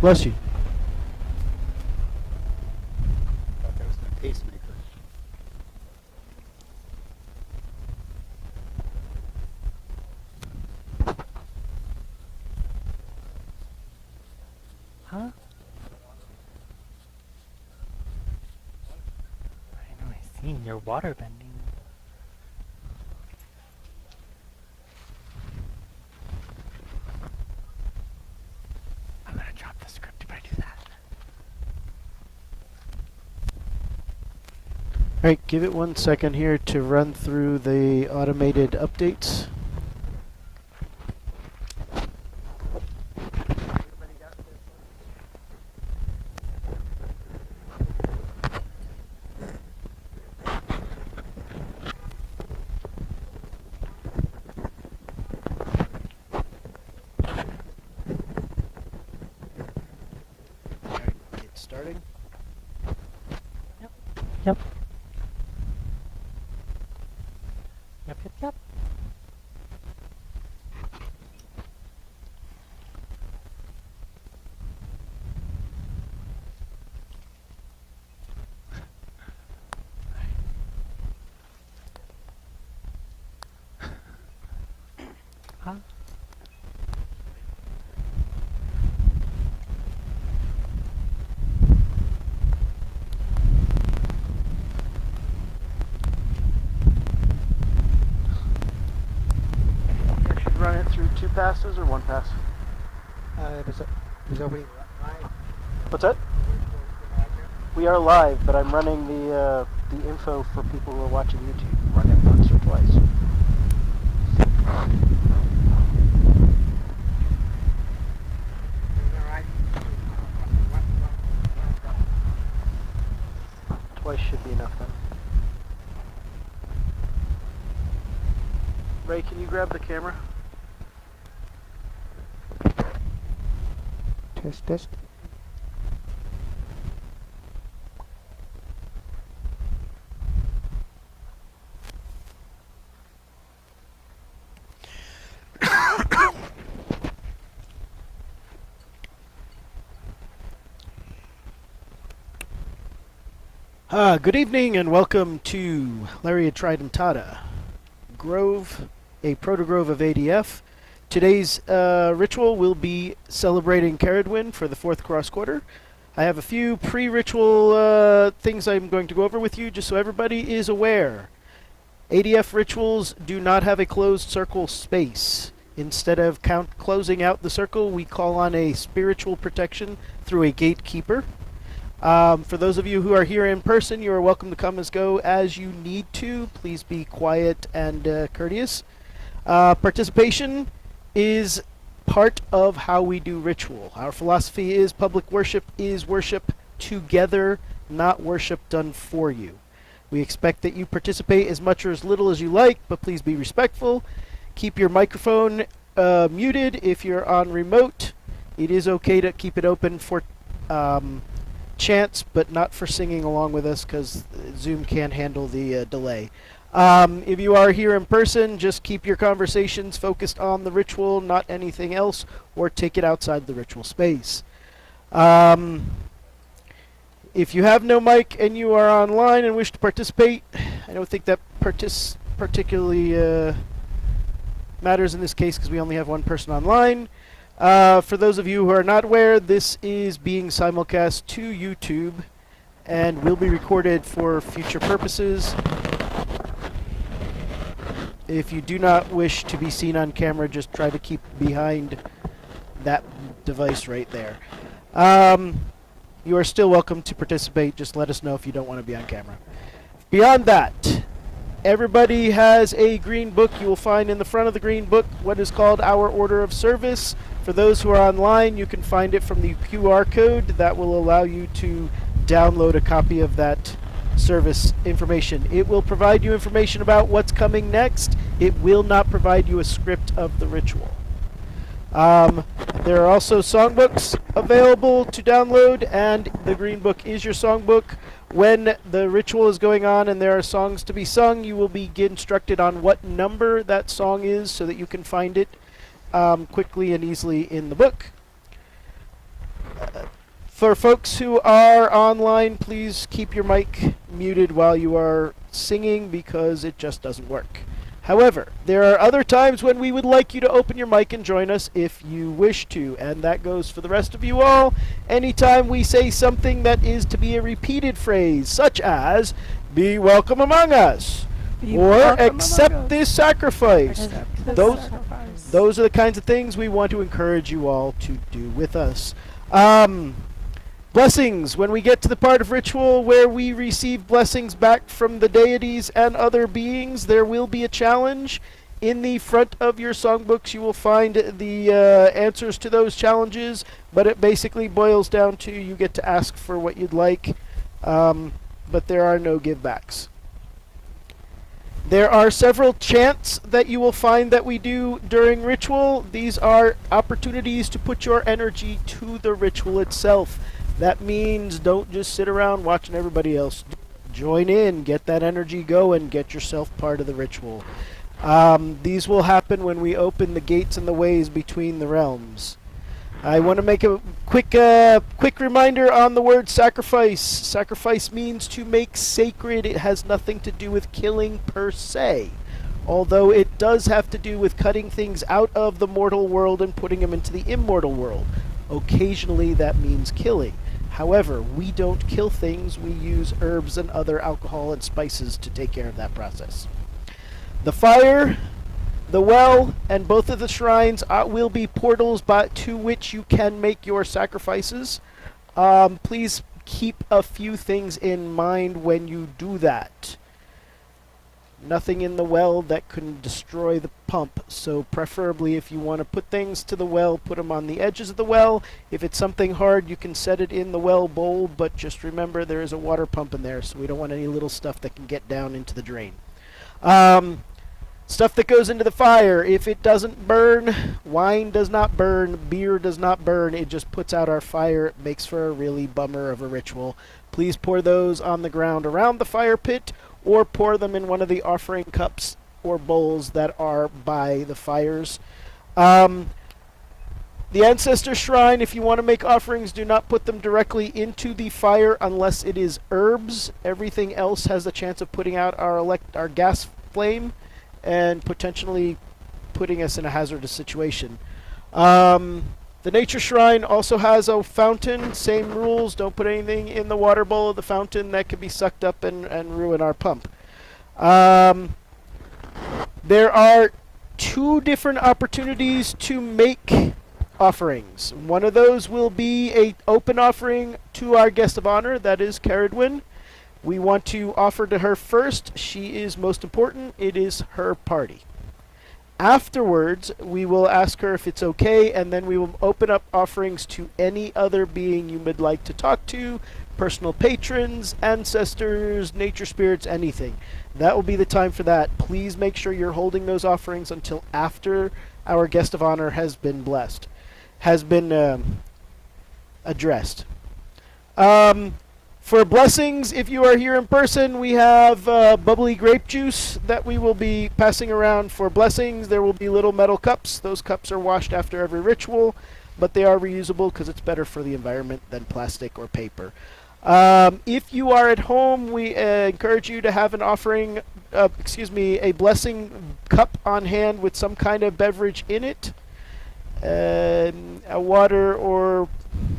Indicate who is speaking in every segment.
Speaker 1: Bless you.
Speaker 2: Thought that was my pacemaker.
Speaker 1: Huh? I know, I seen your water bending. I'm gonna drop the script if I do that. Alright, give it 1 second here to run through the automated updates. Alright, get starting. Yep. Yep. Yep, yep, yep. Huh?
Speaker 3: I should run it through 2 passes or 1 pass.
Speaker 2: Is that we
Speaker 3: What's that? We are live, but I'm running the info for people who are watching YouTube. Run it once or twice. Twice should be enough then. Ray, can you grab the camera?
Speaker 2: test test?
Speaker 1: Good evening and welcome to Laria Tridentata Grove, a proto-grove of ADF. Today's ritual will be celebrating Ceridwen for the 4th cross quarter. I have a few pre-ritual things I'm going to go over with you just so everybody is aware. ADF rituals do not have a closed circle space. Instead of closing out the circle, we call on a spiritual protection through a gatekeeper. For those of you who are here in person, you are welcome to come and go as you need to. Please be quiet and courteous. Participation is part of how we do ritual. Our philosophy is public worship is worship together, not worship done for you. We expect that you participate as much or as little as you like, but please be respectful. Keep your microphone muted if you're on remote. It is okay to keep it open for chants, but not for singing along with us because Zoom can't handle the delay. If you are here in person, just keep your conversations focused on the ritual, not anything else, or take it outside the ritual space. If you have no mic and you are online and wish to participate, I don't think that particularly matters in this case because we only have one person online. For those of you who are not aware, this is being simulcast to YouTube and will be recorded for future purposes. If you do not wish to be seen on camera, just try to keep behind that device right there. You are still welcome to participate. Just let us know if you don't want to be on camera. Beyond that, everybody has a green book. You will find in the front of the green book what is called our order of service. For those who are online, you can find it from the QR code that will allow you to download a copy of that service information. It will provide you information about what's coming next. It will not provide you a script of the ritual. There are also songbooks available to download, and the green book is your songbook. When the ritual is going on and there are songs to be sung, you will be instructed on what number that song is so that you can find it quickly and easily in the book. For folks who are online, please keep your mic muted while you are singing because it just doesn't work. However, there are other times when we would like you to open your mic and join us if you wish to, and that goes for the rest of you all. Anytime we say something that is to be a repeated phrase, such as, "Be welcome among us," or "Accept this sacrifice." Those are the kinds of things we want to encourage you all to do with us. Blessings. When we get to the part of ritual where we receive blessings back from the deities and other beings, there will be a challenge. In the front of your songbooks, you will find the answers to those challenges, but it basically boils down to you get to ask for what you'd like, but there are no give-backs. There are several chants that you will find that we do during ritual. These are opportunities to put your energy to the ritual itself. That means don't just sit around watching everybody else. Join in, get that energy going, get yourself part of the ritual. These will happen when we open the gates and the ways between the realms. I want to make a quick reminder on the word sacrifice. Sacrifice means to make sacred. It has nothing to do with killing per se, although it does have to do with cutting things out of the mortal world and putting them into the immortal world. Occasionally that means killing. However, we don't kill things. We use herbs and other alcohol and spices to take care of that process. The fire, the well, and both of the shrines will be portals to which you can make your sacrifices. Please keep a few things in mind when you do that. Nothing in the well that can destroy the pump, so preferably if you want to put things to the well, put them on the edges of the well. If it's something hard, you can set it in the well bowl, but just remember there is a water pump in there, so we don't want any little stuff that can get down into the drain. Stuff that goes into the fire, if it doesn't burn, wine does not burn, beer does not burn, it just puts out our fire. It makes for a really bummer of a ritual. Please pour those on the ground around the fire pit, or pour them in one of the offering cups or bowls that are by the fires. The ancestor shrine, if you want to make offerings, do not put them directly into the fire unless it is herbs. Everything else has the chance of putting out our gas flame and potentially putting us in a hazardous situation. The nature shrine also has a fountain. Same rules. Don't put anything in the water bowl of the fountain that could be sucked up and ruin our pump. There are two different opportunities to make offerings. One of those will be an open offering to our guest of honor, that is Ceridwen. We want to offer to her first. She is most important. It is her party. Afterwards, we will ask her if it's okay, and then we will open up offerings to any other being you would like to talk to, personal patrons, ancestors, nature spirits, anything. That will be the time for that. Please make sure you're holding those offerings until after our guest of honor has been addressed. For blessings, if you are here in person, we have bubbly grape juice that we will be passing around for blessings. There will be little metal cups. Those cups are washed after every ritual, but they are reusable because it's better for the environment than plastic or paper. If you are at home, we encourage you to have an offering, a blessing cup on hand with some kind of beverage in it. A water or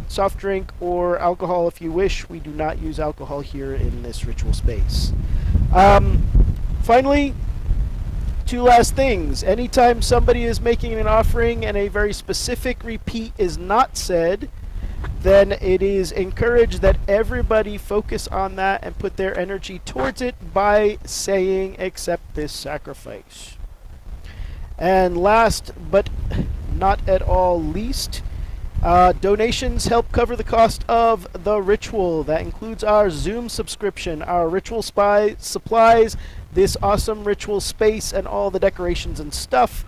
Speaker 1: soft drink or alcohol if you wish. We do not use alcohol here in this ritual space. Finally, two last things. Anytime somebody is making an offering and a very specific repeat is not said, then it is encouraged that everybody focus on that and put their energy towards it by saying, "Accept this sacrifice." And last but not at all least, donations help cover the cost of the ritual. That includes our Zoom subscription, our ritual supplies, this awesome ritual space, and all the decorations and stuff.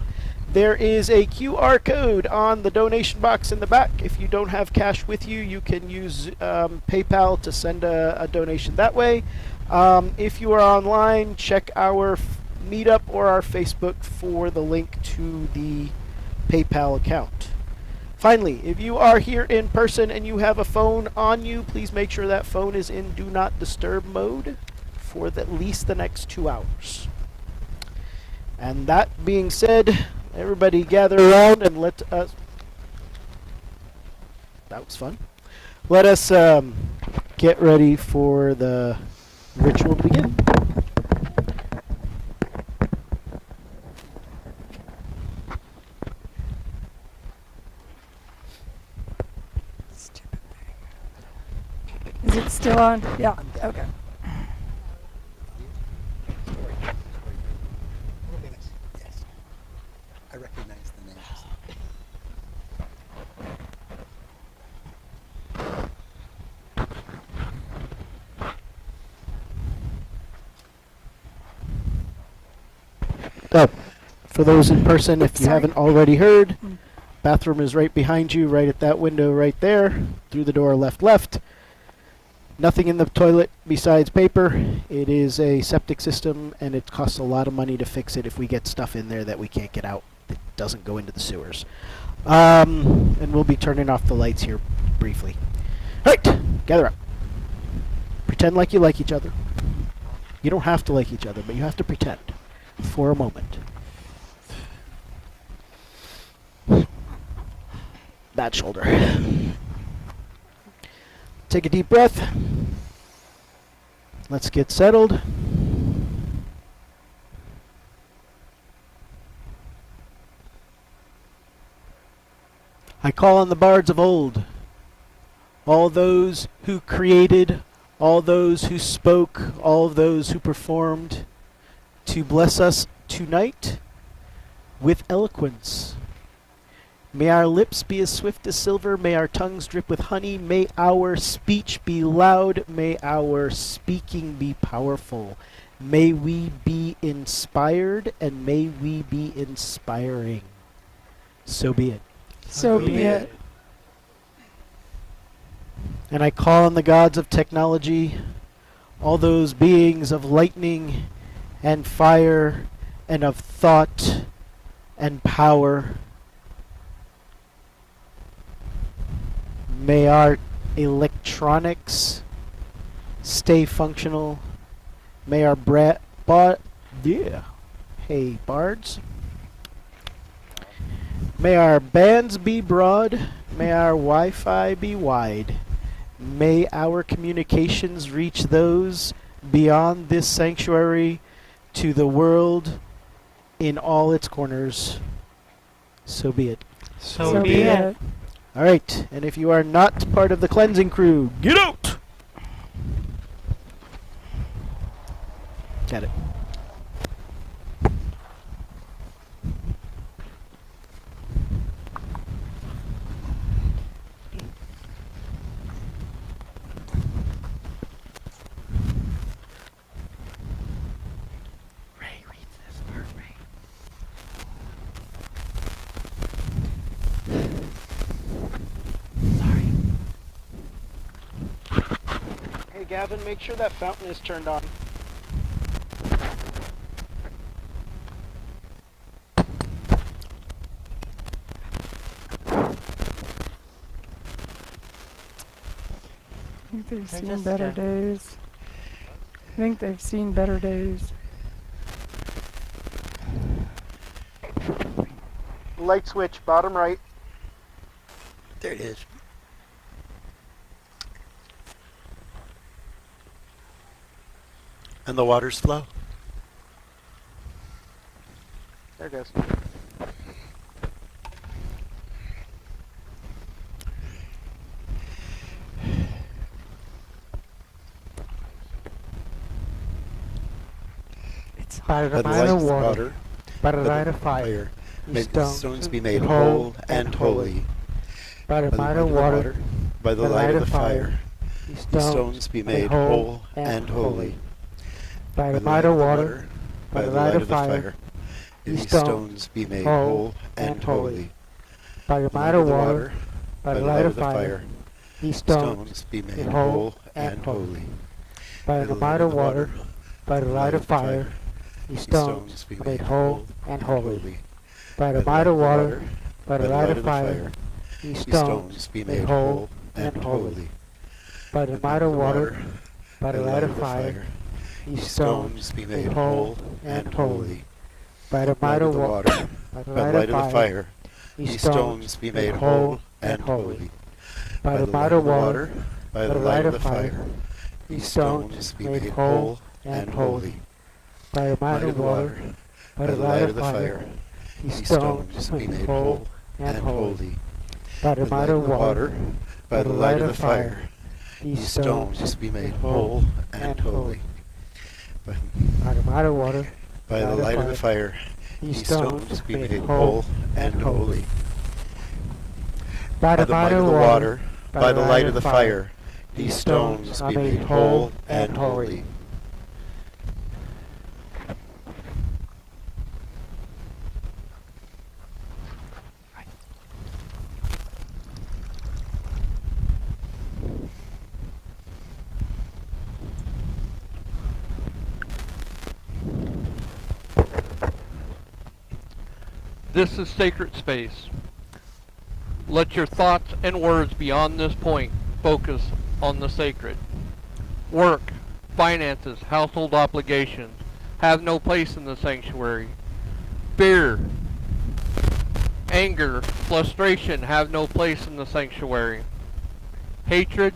Speaker 1: There is a QR code on the donation box in the back. If you don't have cash with you, you can use PayPal to send a donation that way. If you are online, check our meetup or our Facebook for the link to the PayPal account. Finally, if you are here in person and you have a phone on you, please make sure that phone is in Do Not Disturb mode for at least the next 2 hours. And that being said, everybody gather around and let us... That was fun. Let us get ready for the ritual to begin.
Speaker 4: Stupid thing. Is it still on? Yeah. Okay.
Speaker 2: Yes. I recognize the names.
Speaker 1: Oh, for those in person, if you
Speaker 4: Sorry.
Speaker 1: haven't already heard,
Speaker 4: Mm.
Speaker 1: bathroom is right behind you, right at that window right there, through the door left. Nothing in the toilet besides paper. It is a septic system, and it costs a lot of money to fix it if we get stuff in there that we can't get out that doesn't go into the sewers. And we'll be turning off the lights here briefly. All right, gather up. Pretend like you like each other. You don't have to like each other, but you have to pretend for a moment. That shoulder. Take a deep breath. Let's get settled. I call on the bards of old, all those who created, all those who spoke, all those who performed, to bless us tonight with eloquence. May our lips be as swift as silver, may our tongues drip with honey, may our speech be loud, may our speaking be powerful. May we be inspired, and may we be inspiring. So be it.
Speaker 4: So be it.
Speaker 1: And I call on the gods of technology, all those beings of lightning and fire and of thought and power. May our electronics stay functional. May our Hey, bards. May our bands be broad. May our Wi-Fi be wide. May our communications reach those beyond this sanctuary to the world in all its corners. So be it.
Speaker 4: So be it.
Speaker 1: All right, and if you are not part of the cleansing crew, get out! Got it. Ray, read this part, Ray. Sorry. Hey, Gavin, make sure that fountain is turned on.
Speaker 4: I think they've
Speaker 3: They're
Speaker 4: seen
Speaker 3: just,
Speaker 4: better days. I think they've seen better days.
Speaker 3: Light switch, bottom right.
Speaker 2: There it is. And the water's flow.
Speaker 3: There it goes.
Speaker 4: It's
Speaker 2: By the light of water,
Speaker 5: by
Speaker 2: by
Speaker 5: the
Speaker 2: the
Speaker 5: light of fire,
Speaker 2: fire,
Speaker 5: ye
Speaker 2: may the
Speaker 5: stones
Speaker 2: stones be made
Speaker 5: whole
Speaker 2: whole and holy.
Speaker 5: by the
Speaker 2: By the
Speaker 5: light
Speaker 2: light
Speaker 5: of water,
Speaker 2: by the light of the fire,
Speaker 5: ye
Speaker 2: ye stones be made whole and holy.
Speaker 5: By the light of water,
Speaker 2: by the light of the fire, ye stones be made whole and holy.
Speaker 5: by the light of water, by the light of fire, ye stones
Speaker 2: stones be made whole and holy.
Speaker 5: by the light of water, by the light of fire, ye stones
Speaker 2: be
Speaker 5: made whole and holy. By
Speaker 2: By
Speaker 5: the light of water, by the light of fire, ye
Speaker 2: stones be made whole and holy.
Speaker 5: By the might of water, by the light of fire, ye stones be made whole and holy. By the might of water, by the light of fire, ye stones be made whole and holy. By the might of water, by the light of fire, ye stones be made whole and holy. By the might of water, by the light of fire, ye stones be made whole and holy. By the might of water, by the light of fire, ye stones be made whole and holy. By the might of water,
Speaker 2: by the light of the fire, ye stones be made whole and holy. By the might of the water, by the light of the fire, ye stones be made whole and holy.
Speaker 6: This is sacred space. Let your thoughts and words beyond this point focus on the sacred. Work, finances, household obligations have no place in the sanctuary. Fear, anger, frustration have no place in the sanctuary. Hatred,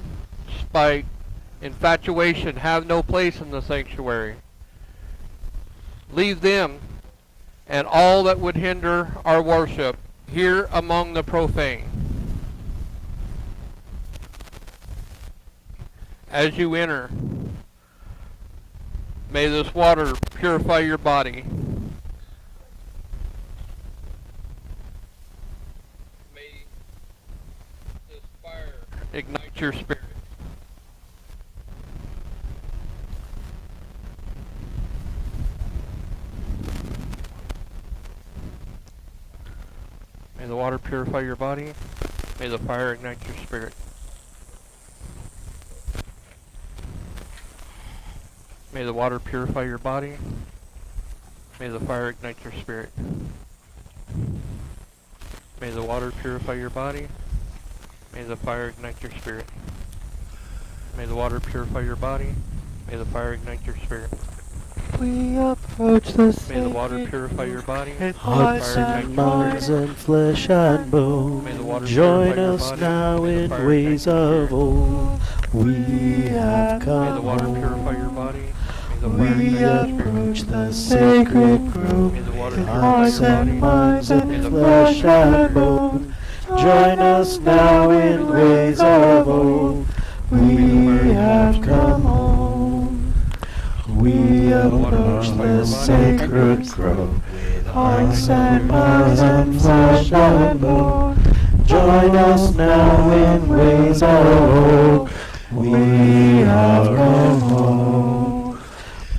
Speaker 6: spite, infatuation have no place in the sanctuary. Leave them and all that would hinder our worship here among the profane. As you enter, may this water purify your body. May this fire ignite your spirit. May the water purify your body. May the fire ignite your spirit. May the water purify your body. May the fire ignite your spirit. May the water purify your body. May the fire ignite your spirit. May the water purify your body. May the fire ignite your spirit.
Speaker 5: We approach the
Speaker 6: May the water purify your body.
Speaker 1: Hearts and minds and flesh and bone, join us now in ways of old. We have come
Speaker 6: May the water purify your body.
Speaker 1: We approach the sacred grove, hearts and minds and flesh and bone, join us now in ways of old. We have come home. We approach the sacred grove, hearts and minds and flesh and bone, join us now in ways of old. We have come home.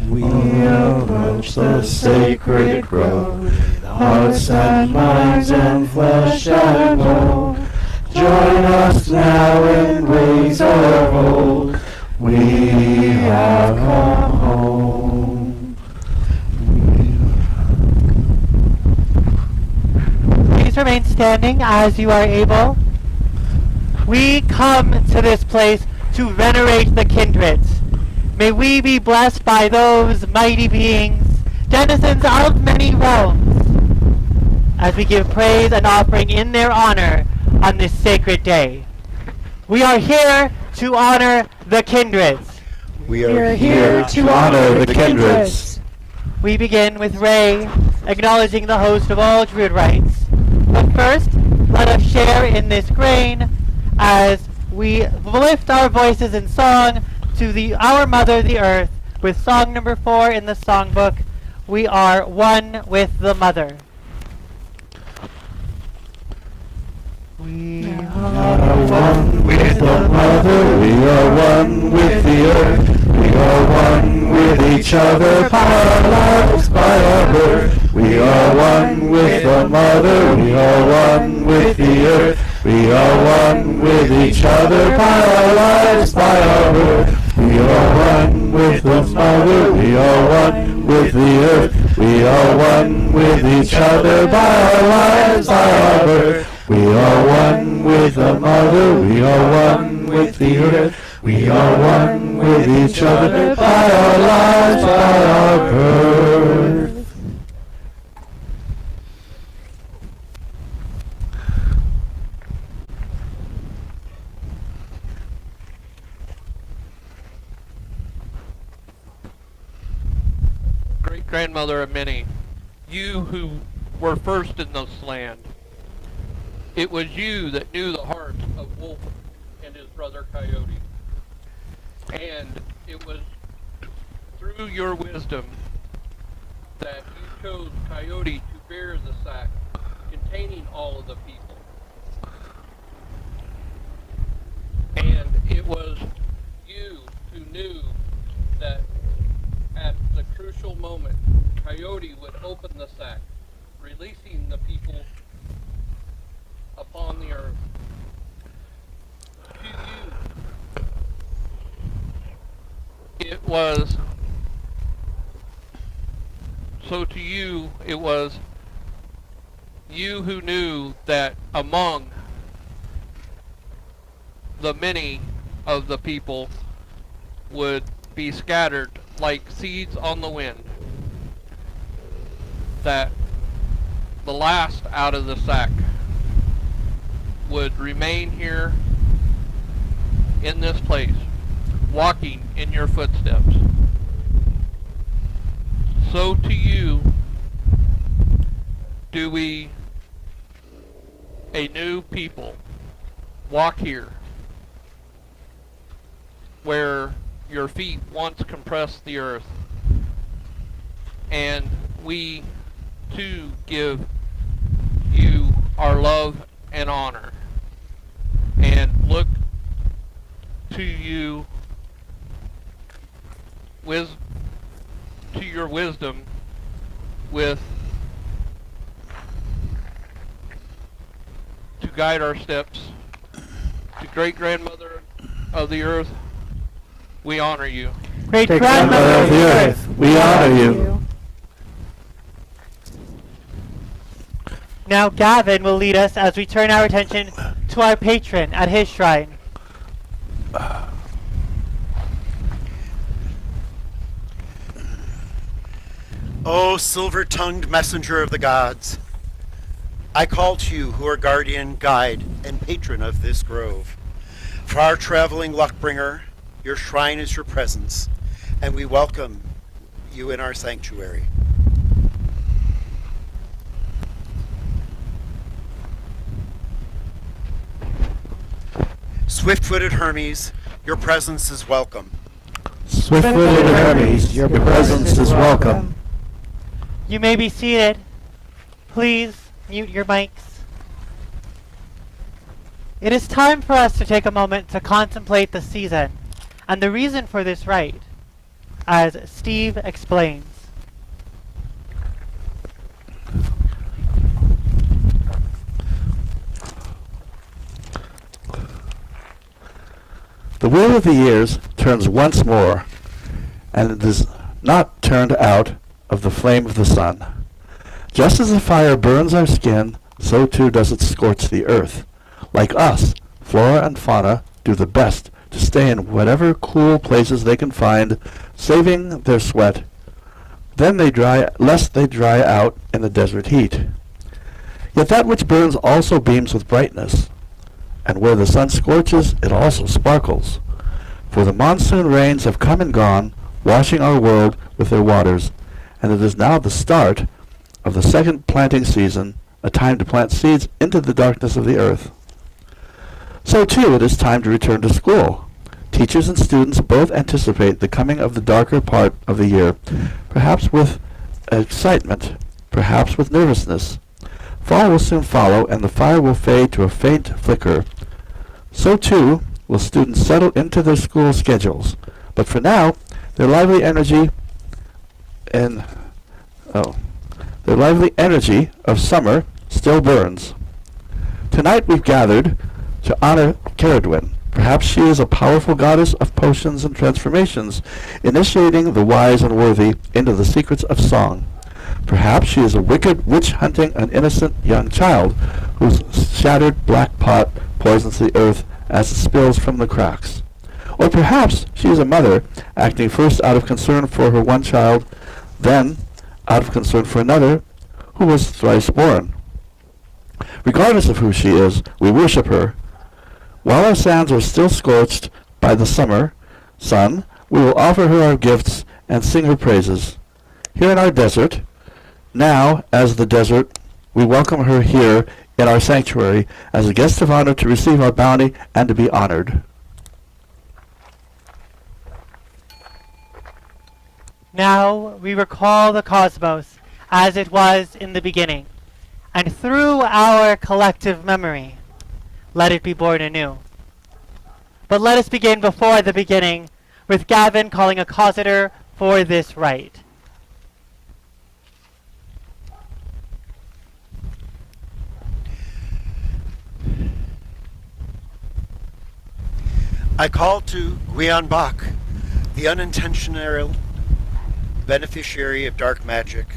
Speaker 1: We approach the sacred grove, hearts and minds and flesh and bone, join us now in ways of old. We have come home.
Speaker 5: Please remain standing as you are able. We come to this place to venerate the kindreds. May we be blessed by those mighty beings, denizens of many realms, as we give praise and offering in their honor on this sacred day. We are here to honor the kindreds.
Speaker 2: We are here to honor the kindreds.
Speaker 5: We begin with Ray, acknowledging the host of all Druid rites. But first, let us share in this grain as we lift our voices in song to our Mother, the Earth, with song number 4 in the songbook, We Are One with the Mother. We
Speaker 1: are one with the Mother, we are one with the Earth, we are one with each other, by our lives, by our birth. We are one with the Mother, we are one with the Earth, we are one with each other, by our lives, by our birth. We are one with the Mother, we are one with the Earth, we are one with each other, by our lives, by our birth.
Speaker 2: We are one with the mother, we are one with the earth, we are one with each other by our lives, by our birth.
Speaker 6: Great-grandmother of many, you who were first in this land, it was you that knew the hearts of Wolf and his brother Coyote. And it was through your wisdom that you chose Coyote to bear the sack containing all of the people. And it was you who knew that at the crucial moment, Coyote would open the sack, releasing the people upon the earth. To you, it was, so to you, it was you who knew that among the many of the people would be scattered like seeds on the wind, that the last out of the sack would remain here in this place, walking in your footsteps. So to you do we, a new people, walk here, where your feet once compressed the earth, and we too give you our love and honor, and look to you to your wisdom with to guide our steps. To great-grandmother of the earth, we honor you.
Speaker 5: Great-grandmother of the earth, we honor you.
Speaker 7: Now Gavin will lead us as we turn our attention to our patron at his shrine.
Speaker 2: O silver-tongued messenger of the gods, I call to you who are guardian, guide, and patron of this grove. For our traveling luck-bringer, your shrine is your presence, and we welcome you in our sanctuary. Swift-footed Hermes, your presence is welcome.
Speaker 5: Swift-footed Hermes, your presence is welcome.
Speaker 7: You may be seated. Please mute your mics. It is time for us to take a moment to contemplate the season and the reason for this rite, as Steve explains.
Speaker 8: The wheel of the years turns once more, and it is not turned out of the flame of the sun. Just as the fire burns our skin, so too does it scorch the earth. Like us, flora and fauna do the best to stay in whatever cool places they can find, saving their sweat. Then lest they dry out in the desert heat. Yet that which burns also beams with brightness, and where the sun scorches, it also sparkles. For the monsoon rains have come and gone, washing our world with their waters, and it is now the start of the second planting season, a time to plant seeds into the darkness of the earth. So too it is time to return to school. Teachers and students both anticipate the coming of the darker part of the year, perhaps with excitement, perhaps with nervousness. Fall will soon follow, and the fire will fade to a faint flicker. So too will students settle into their school schedules. But for now, their lively energy of summer still burns. Tonight we've gathered to honor Ceridwen. Perhaps she is a powerful goddess of potions and transformations, initiating the wise and worthy into the secrets of song. Perhaps she is a wicked witch hunting an innocent young child whose shattered black pot poisons the earth as it spills from the cracks. Or perhaps she is a mother acting first out of concern for her one child, then out of concern for another who was thrice born. Regardless of who she is, we worship her. While our sands are still scorched by the summer sun, we will offer her our gifts and sing her praises. Here in our desert, now as the desert, we welcome her here in our sanctuary as a guest of honor to receive our bounty and to be honored.
Speaker 7: Now we recall the cosmos as it was in the beginning, and through our collective memory, let it be born anew. But let us begin before the beginning, with Gavin calling a causator for this rite.
Speaker 2: I call to Gwion Bach, the unintentional beneficiary of dark magic,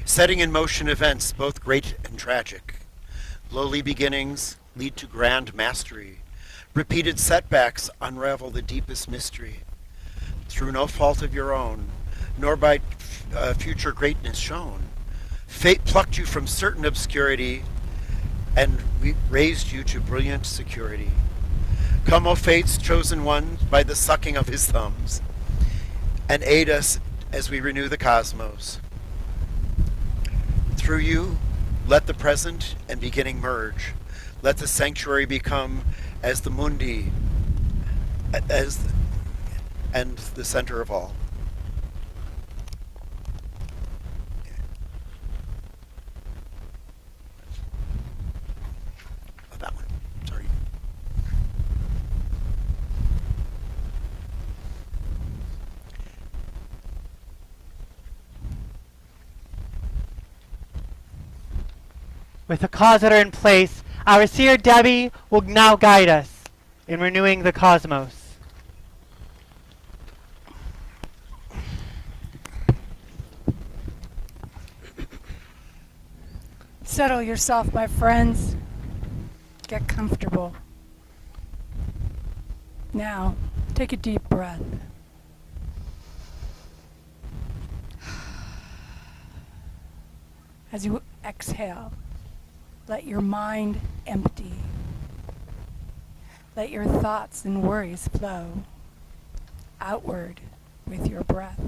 Speaker 2: setting in motion events both great and tragic. Lowly beginnings lead to grand mastery. Repeated setbacks unravel the deepest mystery. Through no fault of your own, nor by future greatness shown, fate plucked you from certain obscurity and raised you to brilliant security. Come, O fate's chosen one, by the sucking of his thumbs, and aid us as we renew the cosmos. Through you, let the present and beginning merge. Let the sanctuary become as the mundi, and the center of all. Oh, that one. Sorry.
Speaker 7: With the causator in place, our seer Debbie will now guide us in renewing the cosmos.
Speaker 4: Settle yourself, my friends. Get comfortable. Now, take a deep breath. As you exhale, let your mind empty. Let your thoughts and worries flow outward with your breath.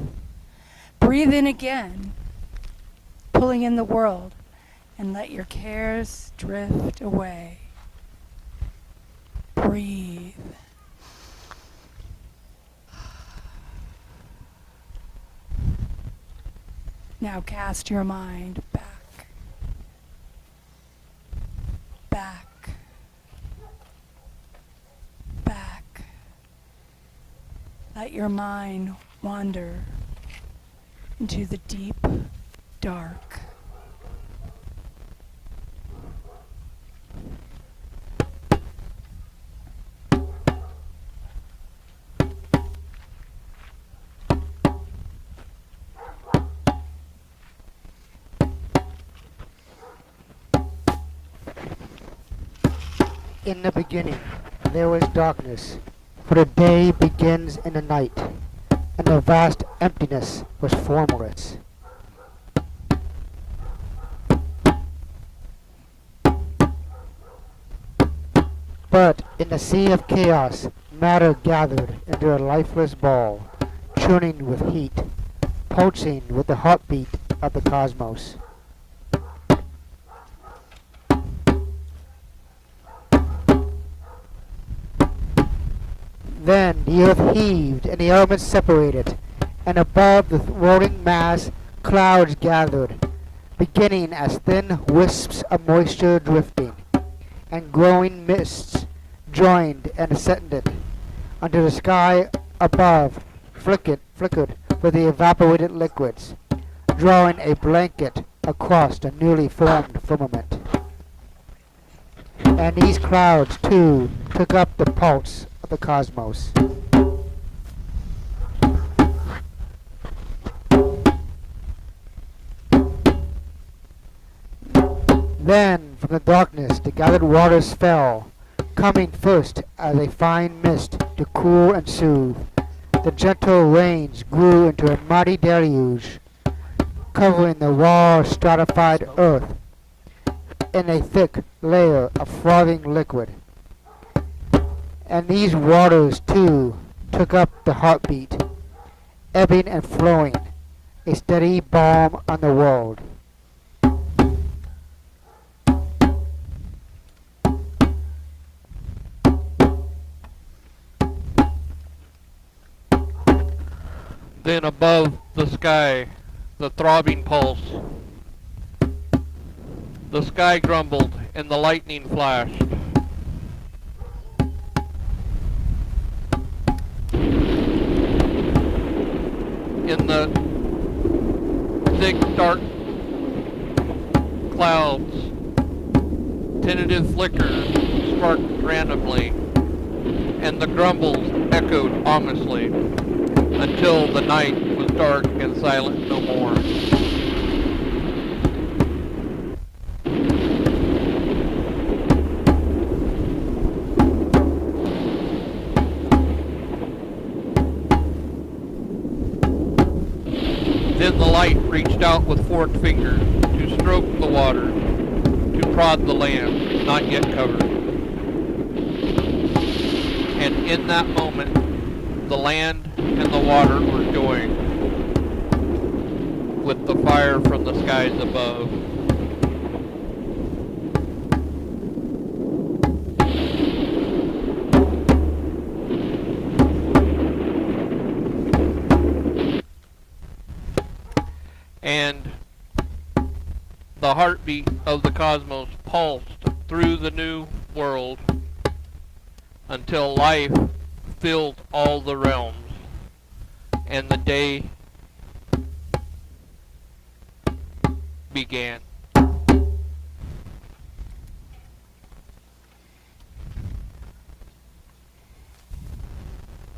Speaker 4: Breathe in again, pulling in the world, and let your cares drift away. Breathe. Now cast your mind back, back, back. Let your mind wander into the deep dark.
Speaker 5: In the beginning there was darkness, for the day begins in the night, and the vast emptiness was formless. But in the sea of chaos, matter gathered into a lifeless ball, churning with heat, pulsing with the heartbeat of the cosmos. Then the earth heaved and the elements separated, and above the rolling mass clouds gathered, beginning as thin wisps of moisture drifting, and growing mists joined and ascended until the sky above flickered with the evaporated liquids, drawing a blanket across the newly formed firmament. And these clouds too took up the pulse of the cosmos. Then from the darkness the gathered waters fell, coming first as a fine mist to cool and soothe. The gentle rains grew into a mighty deluge, covering the raw stratified earth in a thick layer of frothing liquid. And these waters too took up the heartbeat, ebbing and flowing, a steady balm on the world.
Speaker 6: Then above the sky, the throbbing pulse. The sky grumbled and the lightning flashed. In the thick, dark clouds, tentative flickers sparked randomly, and the grumbles echoed ominously, until the night was dark and silent no more. Then the light reached out with forked fingers to stroke the water, to prod the land not yet covered. And in that moment, the land and the water were joined with the fire from the skies above. And the heartbeat of the cosmos pulsed through the new world until life filled all the realms, and the day began.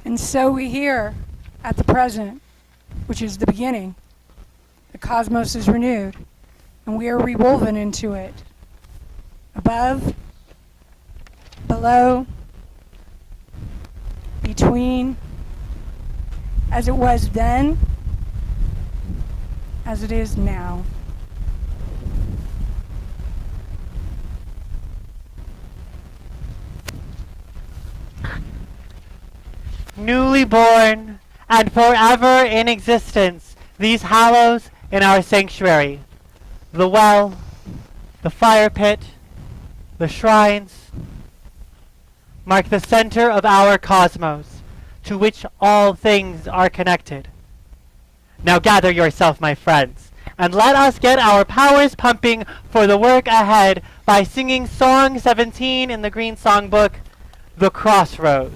Speaker 4: And so we here at the present, which is the beginning, the cosmos is renewed, and we are rewoven into it. Above, below, between, as it was then, as it is now.
Speaker 7: Newly born and forever in existence, these hallows in our sanctuary, the well, the fire pit, the shrines, mark the center of our cosmos, to which all things are connected. Now gather yourself, my friends, and let us get our powers pumping for the work ahead by singing Song 17 in the Green Songbook, The Crossroads.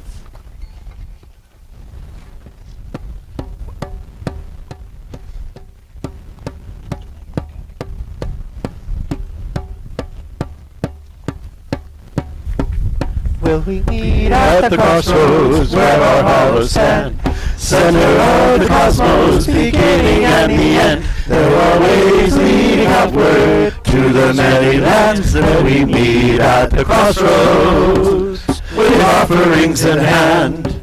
Speaker 7: Will we meet
Speaker 2: At the crossroads where our hollows stand, center of the cosmos, beginning and the end. There are ways leading outward to the many lands. There we meet at the crossroads with offerings in hand.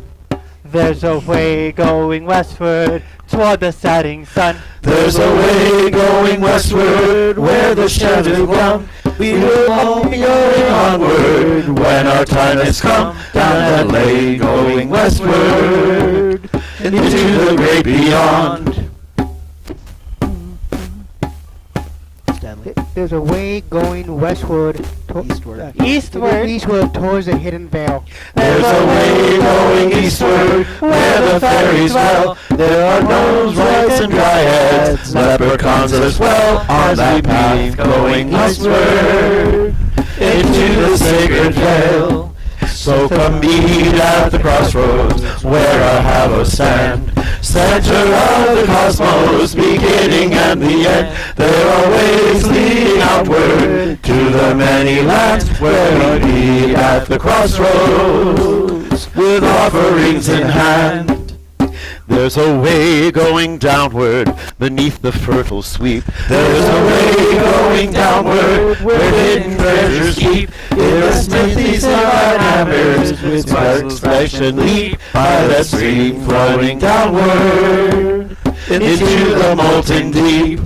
Speaker 7: There's a way going westward toward the setting sun.
Speaker 2: There's a way going westward where the shadow ground. We will all be going onward when our time has come. Down that lane going westward into the great beyond.
Speaker 5: There's a way going westward, eastward towards the hidden veil.
Speaker 2: There's a way going eastward where the fairies dwell. There are gnomes, wights, and dryads, leprechauns as well. On that path going eastward into the sacred vale. So come meet at the crossroads where our hallows stand. Center of the cosmos, beginning and the end. There are ways leading outward to the many lands where we meet at the crossroads with offerings in hand. There's a way going downward beneath the fertile sweep. There's a way going downward where hidden treasures keep. In the smithies of our hammers, with sparks flash and leap by that stream flowing downward into the molten deep.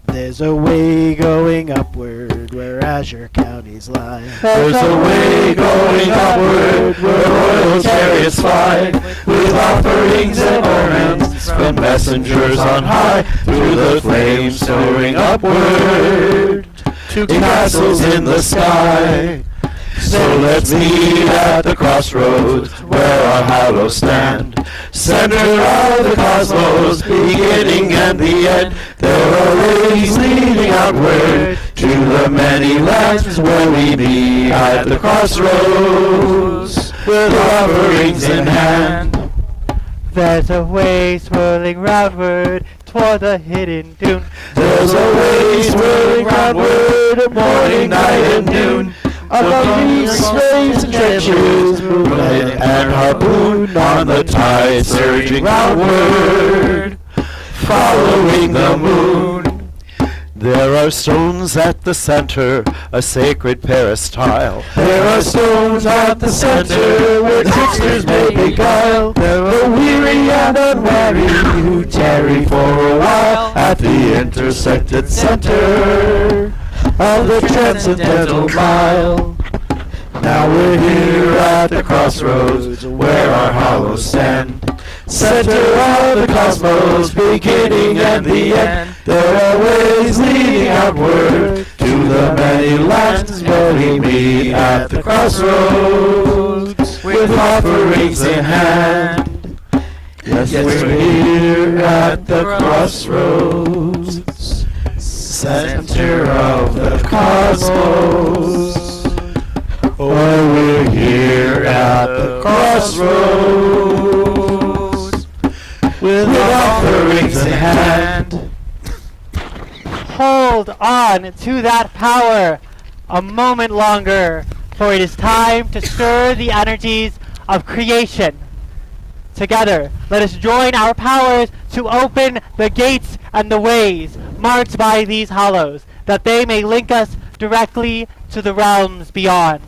Speaker 1: There's a way going upward where azure counties lie.
Speaker 2: There's a way going upward where royal chariots fly, with offerings and ornaments from messengers on high, through the flames soaring upward to castles in the sky. So let's meet at the crossroads where our hallows stand, center of the cosmos, beginning and the end. There are ways leading outward to the many lands where we meet at the crossroads with offerings in hand.
Speaker 7: There's a way swirling roundward toward the hidden dune.
Speaker 2: There's a way swirling roundward, morning, night, and noon. Among these slaves and trenches, moonlight and harpoon, on the tide surging roundward, following the moon. There are stones at the center, a sacred peristyle. There are stones at the center where tricksters may beguile. There are weary and unwary who tarry for a while at the intersected center of the transcendental mile. Now we're here at the crossroads where our hallows stand, center of the cosmos, beginning and the end. There are ways leading outward to the many lands where we meet at the crossroads with offerings in hand. Yes, we're here at the crossroads, center of the cosmos. Oh, we're here at the crossroads with offerings in hand.
Speaker 7: Hold on to that power a moment longer, for it is time to stir the energies of creation. Together, let us join our powers to open the gates and the ways marked by these hollows, that they may link us directly to the realms beyond.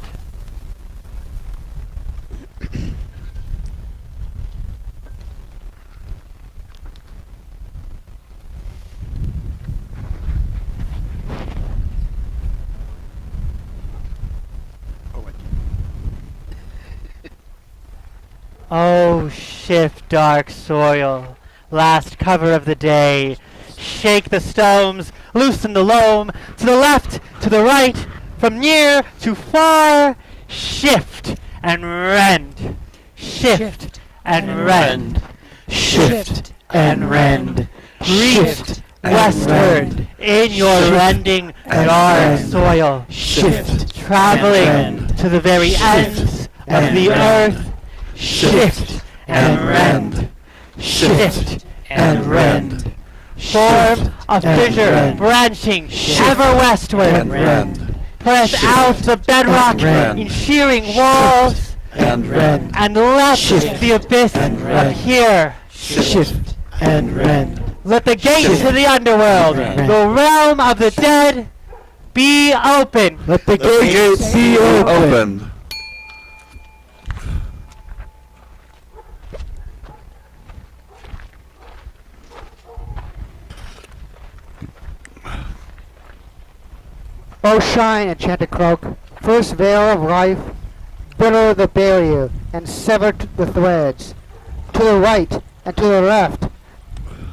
Speaker 7: Oh, shift dark soil, last cover of the day. Shake the stones, loosen the loam, to the left, to the right, from near to far. Shift and rend, shift and rend, shift and rend. Shift westward in your rending dark soil.
Speaker 2: Shift,
Speaker 7: traveling to the very ends of the earth. Shift and rend, shift and rend. Form a fissure branching ever westward. Press out the bedrock in shearing walls, and let the abyss appear.
Speaker 1: Shift and rend.
Speaker 7: Let the gates to the underworld, the realm of the dead, be open.
Speaker 1: Let the gates be open.
Speaker 5: O shine, enchanted cloak, first veil of life, billow the barrier, and sever the threads. To the right and to the left,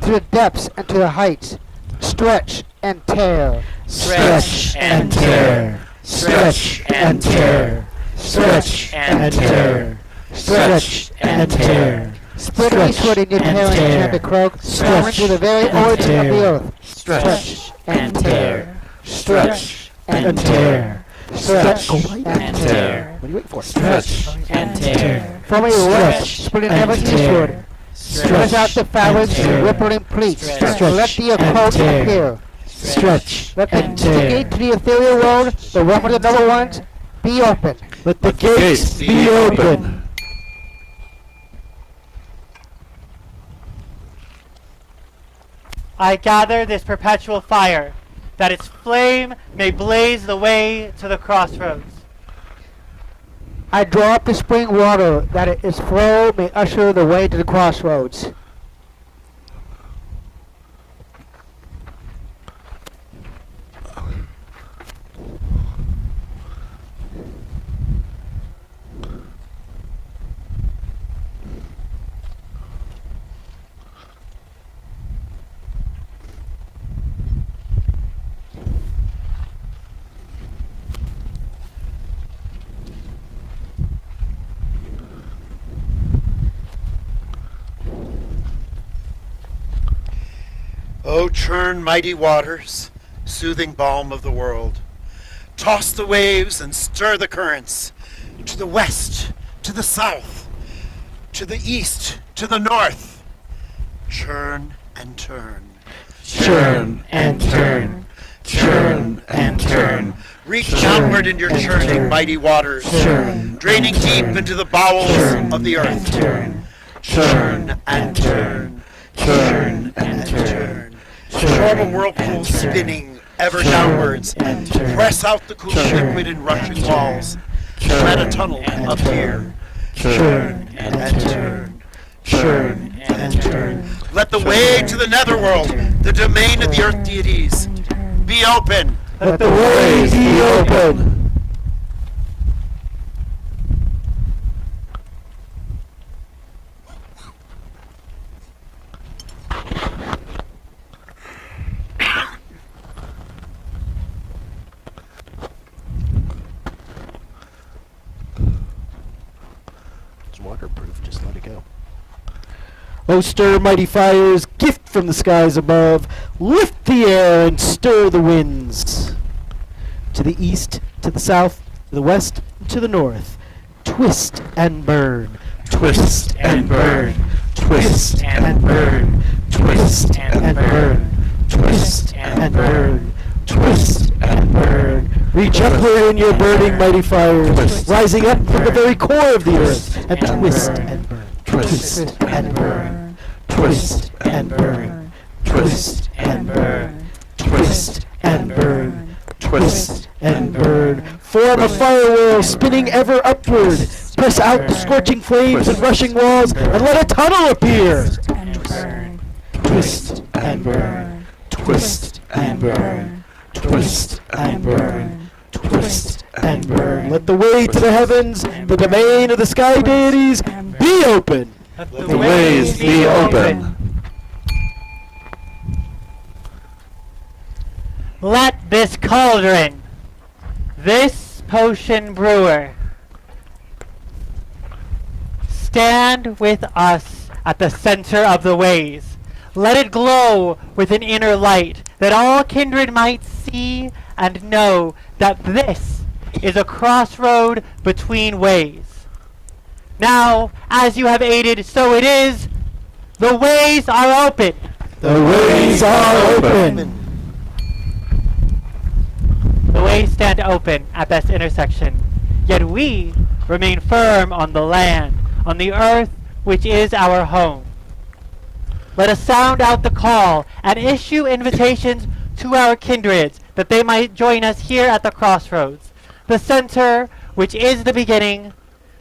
Speaker 5: to the depths and to the heights, stretch and tear.
Speaker 2: Stretch and tear, stretch and tear, stretch and tear, stretch and tear.
Speaker 5: Spread eastward in your tearing enchanted cloak, stretch to the very origin of the earth.
Speaker 2: Stretch and tear, stretch
Speaker 1: And tear.
Speaker 5: Stretch
Speaker 2: and tear.
Speaker 1: What are you waiting for?
Speaker 2: Stretch and tear.
Speaker 5: From a west, splitting ever eastward. Stretch out the fabrics, rippling pleats.
Speaker 2: Stretch
Speaker 5: Let the occult appear.
Speaker 1: Stretch
Speaker 5: Let the
Speaker 1: and tear.
Speaker 5: gate to the ethereal world, the realm of the noble ones, be open.
Speaker 1: Let the gates be open.
Speaker 7: I gather this perpetual fire, that its flame may blaze the way to the crossroads.
Speaker 5: I draw up the spring water, that its flow may usher the way to the crossroads.
Speaker 2: O churn mighty waters, soothing balm of the world. Toss the waves and stir the currents, to the west, to the south, to the east, to the north. Churn and turn.
Speaker 8: Churn and turn. Churn and turn.
Speaker 2: Reach downward in your churning mighty waters, draining deep into the bowels of the earth. Churn and turn. Churn and turn. Form a whirlpool spinning ever downwards. Press out the cool liquid in rushing walls. Let a tunnel appear.
Speaker 8: Churn
Speaker 2: and turn.
Speaker 8: Churn and turn.
Speaker 2: Let the way to the netherworld, the domain of the earth deities, be open.
Speaker 5: Let the ways be open.
Speaker 1: It's waterproof, just let it go. O stir mighty fires, gift from the skies above, lift the air and stir the winds. To the east, to the south, to the west, to the north. Twist and burn.
Speaker 8: Twist and burn. Twist and burn. Twist and burn. Twist and burn. Twist and burn.
Speaker 1: Reach upward in your burning mighty fires, rising up from the very core of the earth, and twist and burn.
Speaker 8: Twist and burn. Twist and burn. Twist and burn. Twist
Speaker 1: and burn.
Speaker 8: Twist
Speaker 1: And burn. Form a fire whirl, spinning ever upward. Press out the scorching flames and rushing walls, and let a tunnel appear.
Speaker 4: And burn.
Speaker 8: Twist and burn. Twist and burn. Twist and burn. Twist
Speaker 1: And burn. Let the way to the heavens, the domain of the sky deities, be open.
Speaker 7: Let
Speaker 8: the ways be open.
Speaker 7: Let this cauldron, this potion brewer, stand with us at the center of the ways. Let it glow with an inner light, that all kindred might see and know that this is a crossroad between ways. Now, as you have aided, so it is. The ways are open.
Speaker 1: The ways are open.
Speaker 7: The ways stand open at this intersection, yet we remain firm on the land, on the earth which is our home. Let us sound out the call and issue invitations to our kindreds that they might join us here at the crossroads, the center which is the beginning,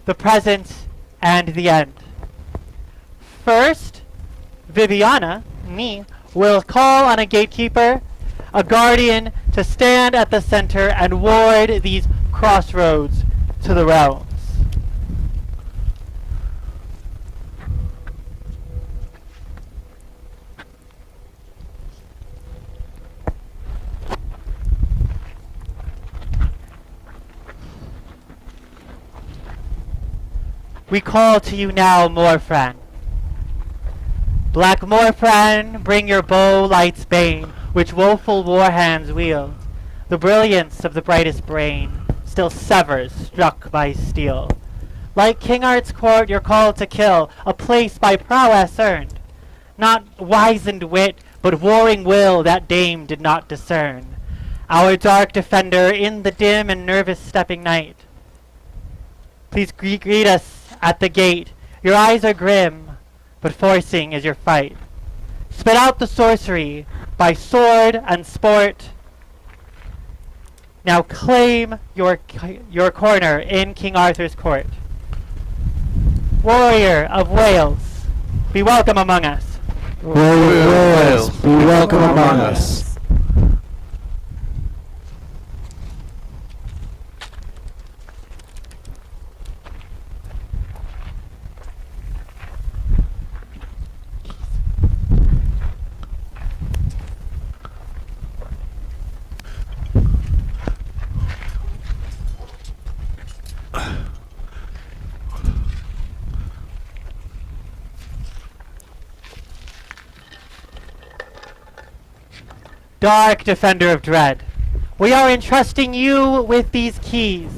Speaker 7: the present, and the end. First, Viviana, me, will call on a gatekeeper, a guardian, to stand at the center and ward these crossroads to the realms. We call to you now, Morfran. Black Morfran, bring your bow light's bane, which woeful war hands wield. The brilliance of the brightest brain still severs, struck by steel. Like King Art's court, you're called to kill, a place by prowess earned. Not wizened wit, but warring will that dame did not discern. Our dark defender in the dim and nervous stepping night. Please greet us at the gate. Your eyes are grim, but forcing is your fight. spit out the sorcery by sword and sport. Now claim your corner in King Arthur's court. Warrior of Wales, be welcome among us.
Speaker 8: Warrior of Wales, be welcome among us.
Speaker 7: Dark Defender of Dread, we are entrusting you with these keys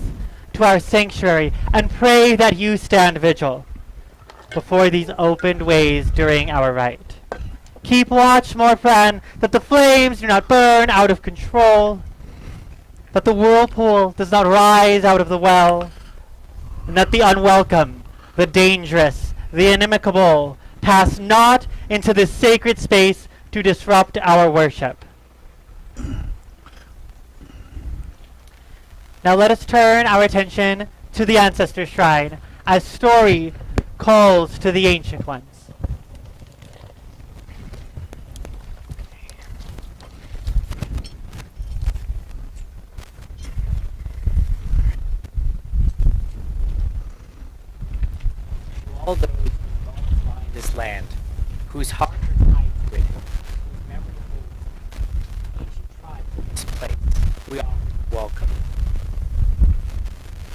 Speaker 7: to our sanctuary and pray that you stand vigil before these opened ways during our rite. Keep watch, Morfran, that the flames do not burn out of control, that the whirlpool does not rise out of the well, and that the unwelcome, the dangerous, the inimical pass not into this sacred space to disrupt our worship. Now let us turn our attention to the Ancestor Shrine as story calls to the Ancient Ones.
Speaker 9: All those who lie in this land, whose hearts are tied to it, whose memory holds ancient tribes in this place, we offer you welcome.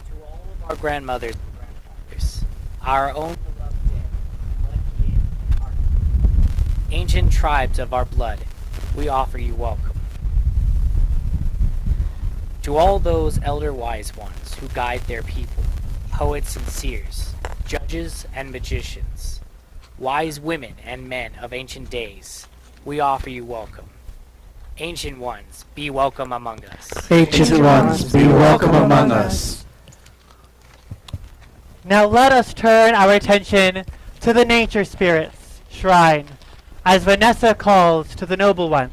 Speaker 9: To all of our grandmothers and grandfathers, our own beloved dead, left in our ancient tribes of our blood, we offer you welcome. To all those elder wise ones who guide their people, poets and seers, judges and magicians, wise women and men of ancient days, we offer you welcome. Ancient ones, be welcome among us.
Speaker 8: Ancient ones, be welcome among us.
Speaker 7: Now let us turn our attention to the Nature Spirits Shrine as Vanessa calls to the Noble Ones.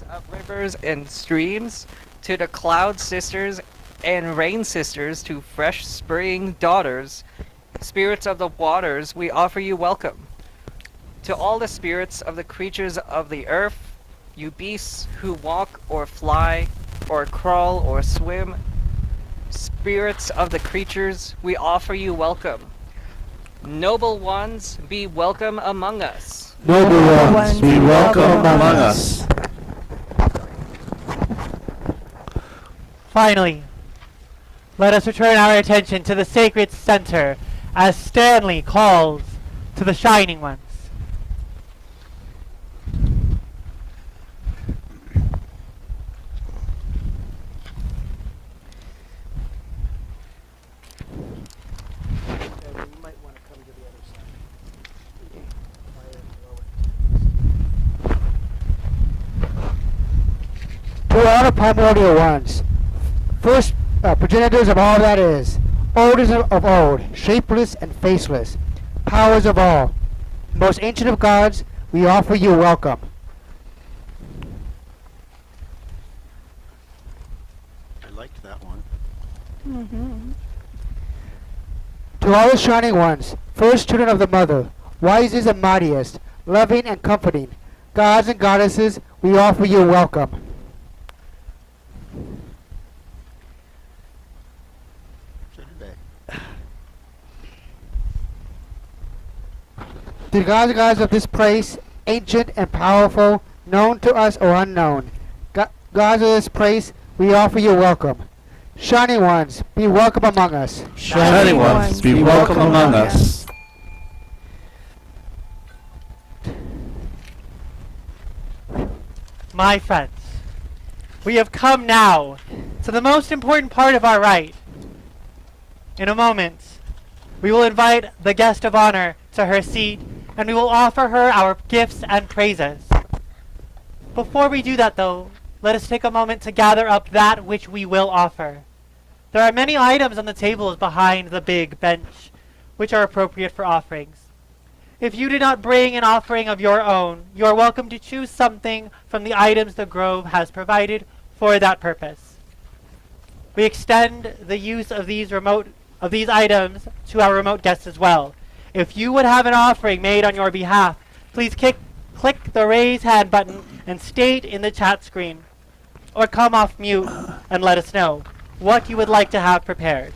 Speaker 10: Of rivers and streams, to the cloud sisters and rain sisters, to fresh spring daughters, spirits of the waters, we offer you welcome. To all the spirits of the creatures of the earth, you beasts who walk or fly or crawl or swim, spirits of the creatures, we offer you welcome. Noble ones, be welcome among us.
Speaker 8: Noble ones, be welcome among us.
Speaker 7: Finally, let us return our attention to the sacred center as Stanley calls to the Shining Ones.
Speaker 3: You might want to come to the other side.
Speaker 5: To all the primordial ones, first progenitors of all that is, oldest of old, shapeless and faceless, powers of all, most ancient of gods, we offer you welcome.
Speaker 2: I liked that one.
Speaker 4: Mm-hmm.
Speaker 5: To all the shining ones, first children of the mother, wisest and mightiest, loving and comforting, gods and goddesses, we offer you welcome. The gods and gods of this place, ancient and powerful, known to us or unknown, gods of this place, we offer you welcome. Shining ones, be welcome among us.
Speaker 8: Shining ones, be welcome among us.
Speaker 7: My friends, we have come now to the most important part of our rite. In a moment, we will invite the guest of honor to her seat, and we will offer her our gifts and praises. Before we do that, though, let us take a moment to gather up that which we will offer. There are many items on the tables behind the big bench, which are appropriate for offerings. If you did not bring an offering of your own, you are welcome to choose something from the items the Grove has provided for that purpose. We extend the use of these items to our remote guests as well. If you would have an offering made on your behalf, please click the raise hand button and state in the chat screen, or come off mute and let us know what you would like to have prepared.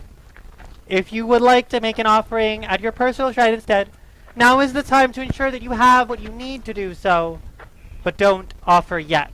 Speaker 7: If you would like to make an offering at your personal shrine instead, now is the time to ensure that you have what you need to do so, but don't offer yet.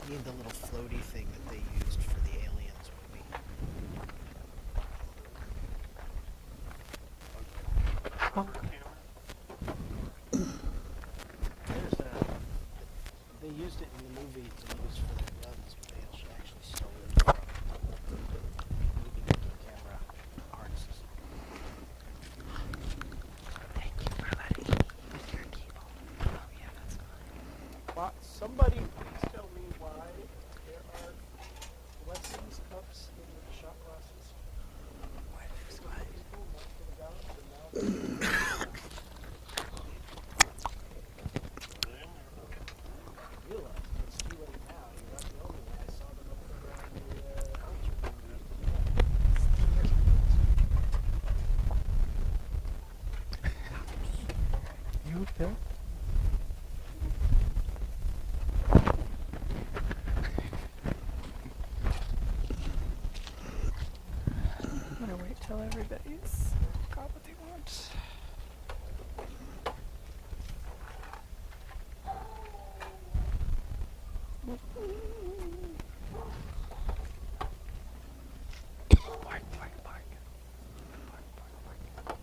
Speaker 1: Need the little floaty thing that they used for the Aliens movie. They used it in the movie to use for their guns, but they actually stole it from movie making camera artists.
Speaker 10: Thank you for letting me use your keyboard. Oh yeah, that's fine.
Speaker 1: Somebody please tell me why there are lessons cups in the shot glasses.
Speaker 10: Why there's what?
Speaker 1: People went to the guns and now they're realize it's too late now. You're not the only one. I saw them up there around the altar.
Speaker 7: You, Phil?
Speaker 4: I'm gonna wait till everybody's got what they want.
Speaker 10: Bark, bark, bark. Bark, bark, bark.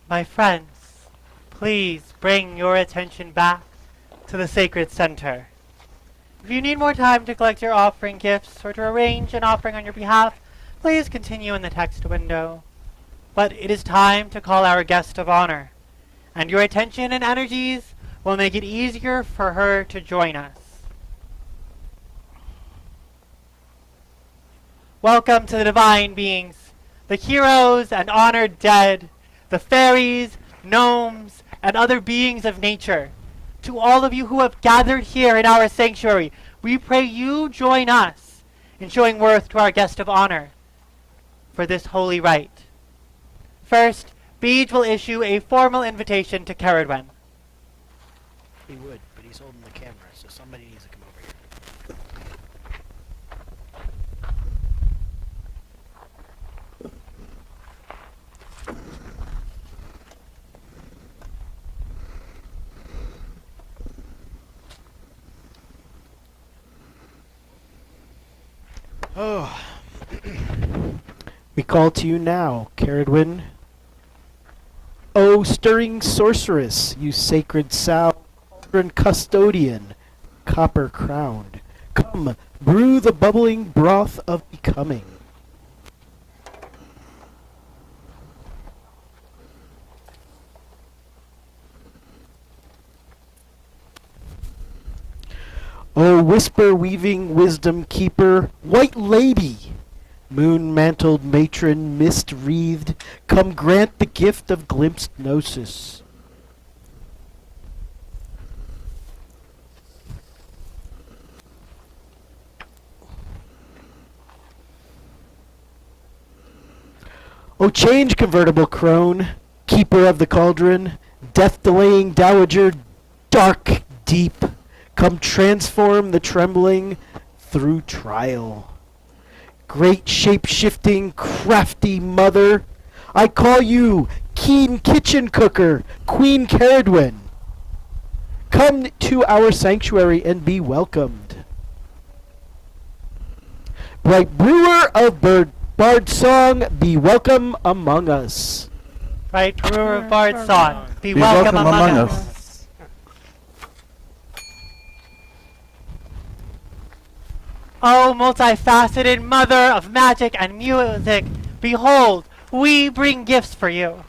Speaker 7: My friends, please bring your attention back to the sacred center. If you need more time to collect your offering gifts or to arrange an offering on your behalf, please continue in the text window. But it is time to call our guest of honor, and your attention and energies will make it easier for her to join us. Welcome to the divine beings, the heroes and honored dead, the fairies, gnomes, and other beings of nature. To all of you who have gathered here in our sanctuary, we pray you join us in showing worth to our guest of honor for this holy rite. First, Beej will issue a formal invitation to Ceridwen.
Speaker 1: He would, but he's holding the camera, so somebody needs to come over here. Oh. We call to you now, Ceridwen. O stirring sorceress, you sacred sow, cauldron custodian, copper crowned, come, brew the bubbling broth of becoming. O whisper weaving wisdom keeper, white lady, moon mantled matron, mist wreathed, come grant the gift of glimpsed gnosis. O change convertible crone, keeper of the cauldron, death delaying dowager, dark deep, come transform the trembling through trial. Great shape-shifting, crafty mother, I call you keen kitchen cooker, Queen Ceridwen. Come to our sanctuary and be welcomed. Bright brewer of bard song, be welcome among us.
Speaker 7: Right, brewer of bard song, be welcome among us. O multifaceted mother of magic and music, behold, we bring gifts for you.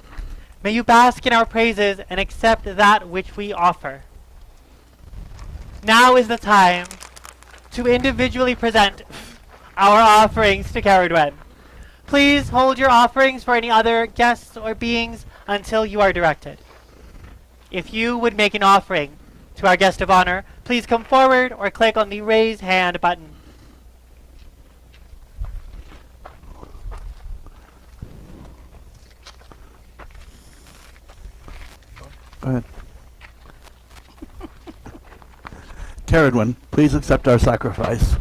Speaker 7: May you bask in our praises and accept that which we offer. Now is the time to individually present our offerings to Ceridwen. Please hold your offerings for any other guests or beings until you are directed. If you would make an offering to our guest of honor, please come forward or click on the raise hand button.
Speaker 8: Go ahead. Ceridwen, please accept our sacrifice.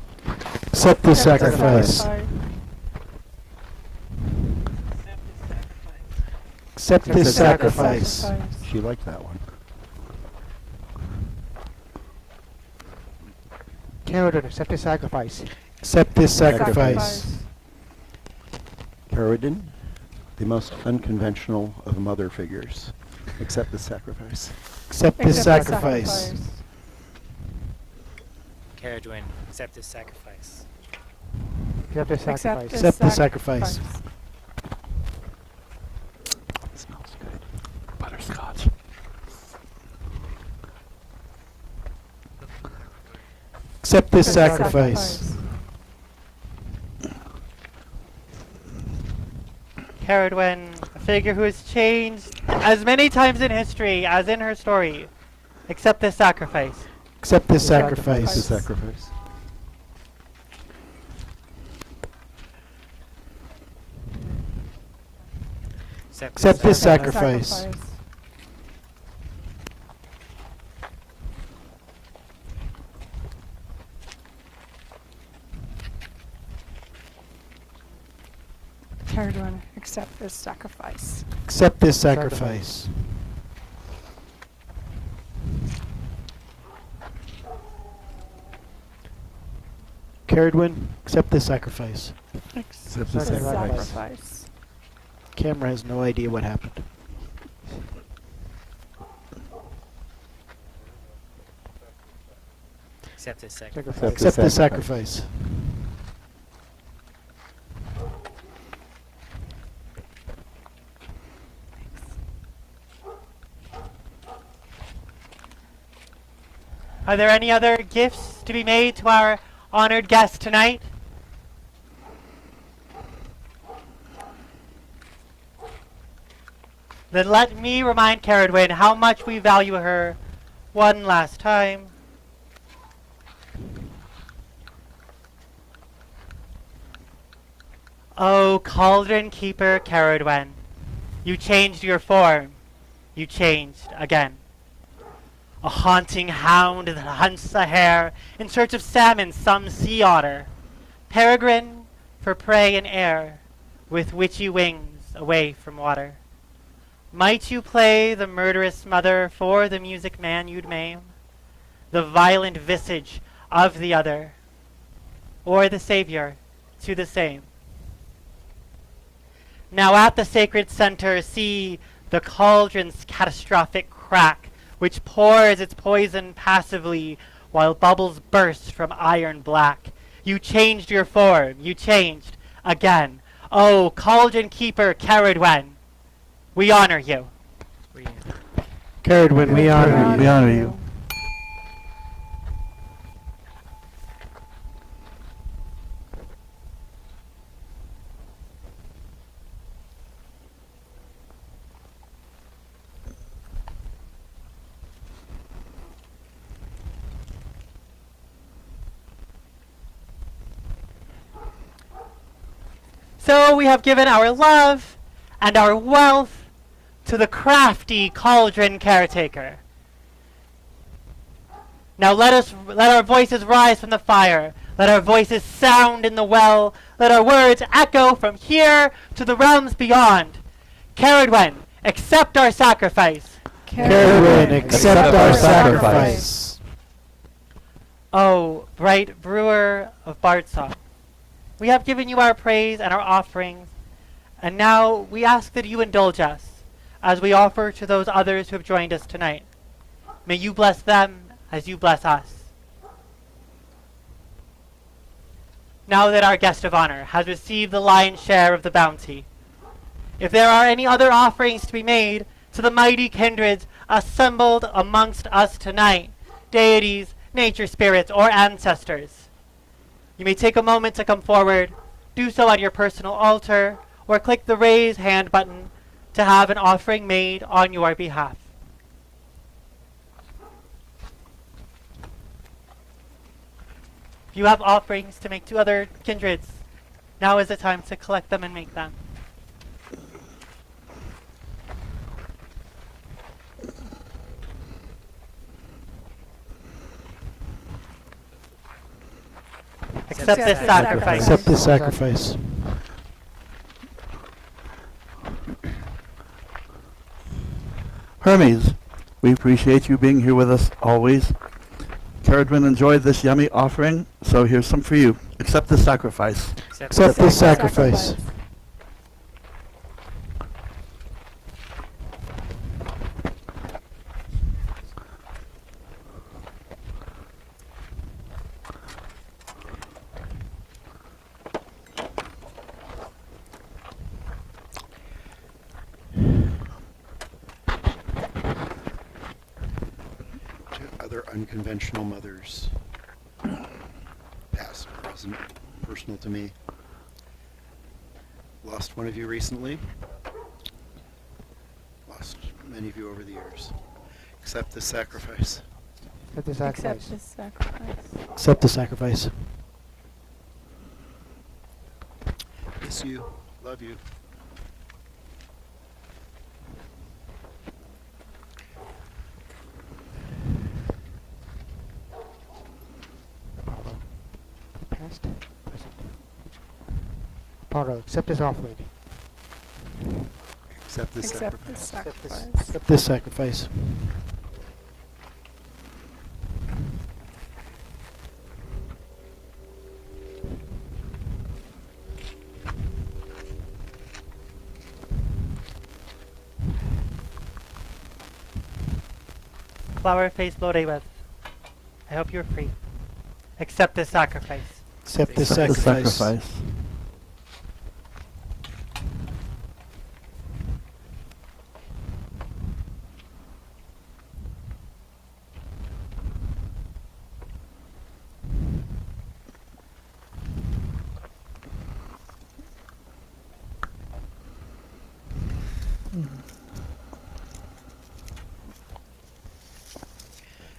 Speaker 1: Accept the sacrifice. Accept this sacrifice.
Speaker 2: She liked that one.
Speaker 5: Ceridwen, accept the sacrifice.
Speaker 1: Accept this sacrifice.
Speaker 2: Ceridwen, the most unconventional of mother figures. Accept the sacrifice.
Speaker 1: Accept this sacrifice.
Speaker 9: Ceridwen, accept this sacrifice.
Speaker 5: Accept the sacrifice.
Speaker 1: Accept the sacrifice.
Speaker 8: It smells good. Butterscotch.
Speaker 1: Accept this sacrifice.
Speaker 7: Ceridwen, a figure who has changed as many times in history as in her story. Accept this sacrifice.
Speaker 1: Accept this
Speaker 2: The
Speaker 1: sacrifice.
Speaker 2: sacrifice.
Speaker 1: Accept this sacrifice.
Speaker 4: Ceridwen, accept this sacrifice.
Speaker 1: Accept this sacrifice. Ceridwen, accept this sacrifice.
Speaker 5: Accept the sacrifice.
Speaker 1: Camera has no idea what happened.
Speaker 9: Accept this sacrifice.
Speaker 5: Sacrifice.
Speaker 1: Accept the sacrifice.
Speaker 7: Are there any other gifts to be made to our honored guest tonight? Then let me remind Ceridwen how much we value her one last time. Oh, Cauldron Keeper Ceridwen, you changed your form. You changed again. A haunting hound that hunts the hare in search of salmon, some sea otter. Peregrine for prey in air, with witchy wings away from water. Might you play the murderous mother for the music man you'd maim? The violent visage of the other, or the savior to the same? Now at the sacred center see the cauldron's catastrophic crack, which pours its poison passively while bubbles burst from iron black. You changed your form, you changed again. Oh, Cauldron Keeper Ceridwen, we honor you.
Speaker 1: Ceridwen, we honor you.
Speaker 8: We honor you.
Speaker 7: So we have given our love and our wealth to the crafty cauldron caretaker. Now let our voices rise from the fire. Let our voices sound in the well. Let our words echo from here to the realms beyond. Ceridwen, accept our sacrifice.
Speaker 1: Ceridwen, accept our sacrifice.
Speaker 7: Oh, bright brewer of Bardsong, we have given you our praise and our offerings, and now we ask that you indulge us as we offer to those others who have joined us tonight. May you bless them as you bless us. Now that our guest of honor has received the lion's share of the bounty, if there are any other offerings to be made to the mighty kindreds assembled amongst us tonight, deities, nature spirits, or ancestors, you may take a moment to come forward, do so at your personal altar, or click the raise hand button to have an offering made on your behalf. If you have offerings to make to other kindreds, now is the time to collect them and make them. Accept this sacrifice.
Speaker 1: Accept this sacrifice.
Speaker 8: Hermes, we appreciate you being here with us always. Ceridwen enjoyed this yummy offering, so here's some for you. Accept this sacrifice.
Speaker 1: Accept this sacrifice.
Speaker 2: Other unconventional mothers, past, present, personal to me. Lost one of you recently. Lost many of you over the years. Accept this sacrifice.
Speaker 5: Accept the
Speaker 4: Accept
Speaker 5: sacrifice.
Speaker 4: this sacrifice.
Speaker 1: Accept the sacrifice.
Speaker 2: Miss you. Love you.
Speaker 5: Past, present, future. Apollo, accept this offering.
Speaker 2: Accept this
Speaker 4: Accept
Speaker 2: sacrifice.
Speaker 4: this sacrifice.
Speaker 1: Accept this sacrifice.
Speaker 7: Flower face loaded with. I hope you're free. Accept this sacrifice.
Speaker 1: Accept this
Speaker 8: The
Speaker 1: sacrifice.
Speaker 8: sacrifice.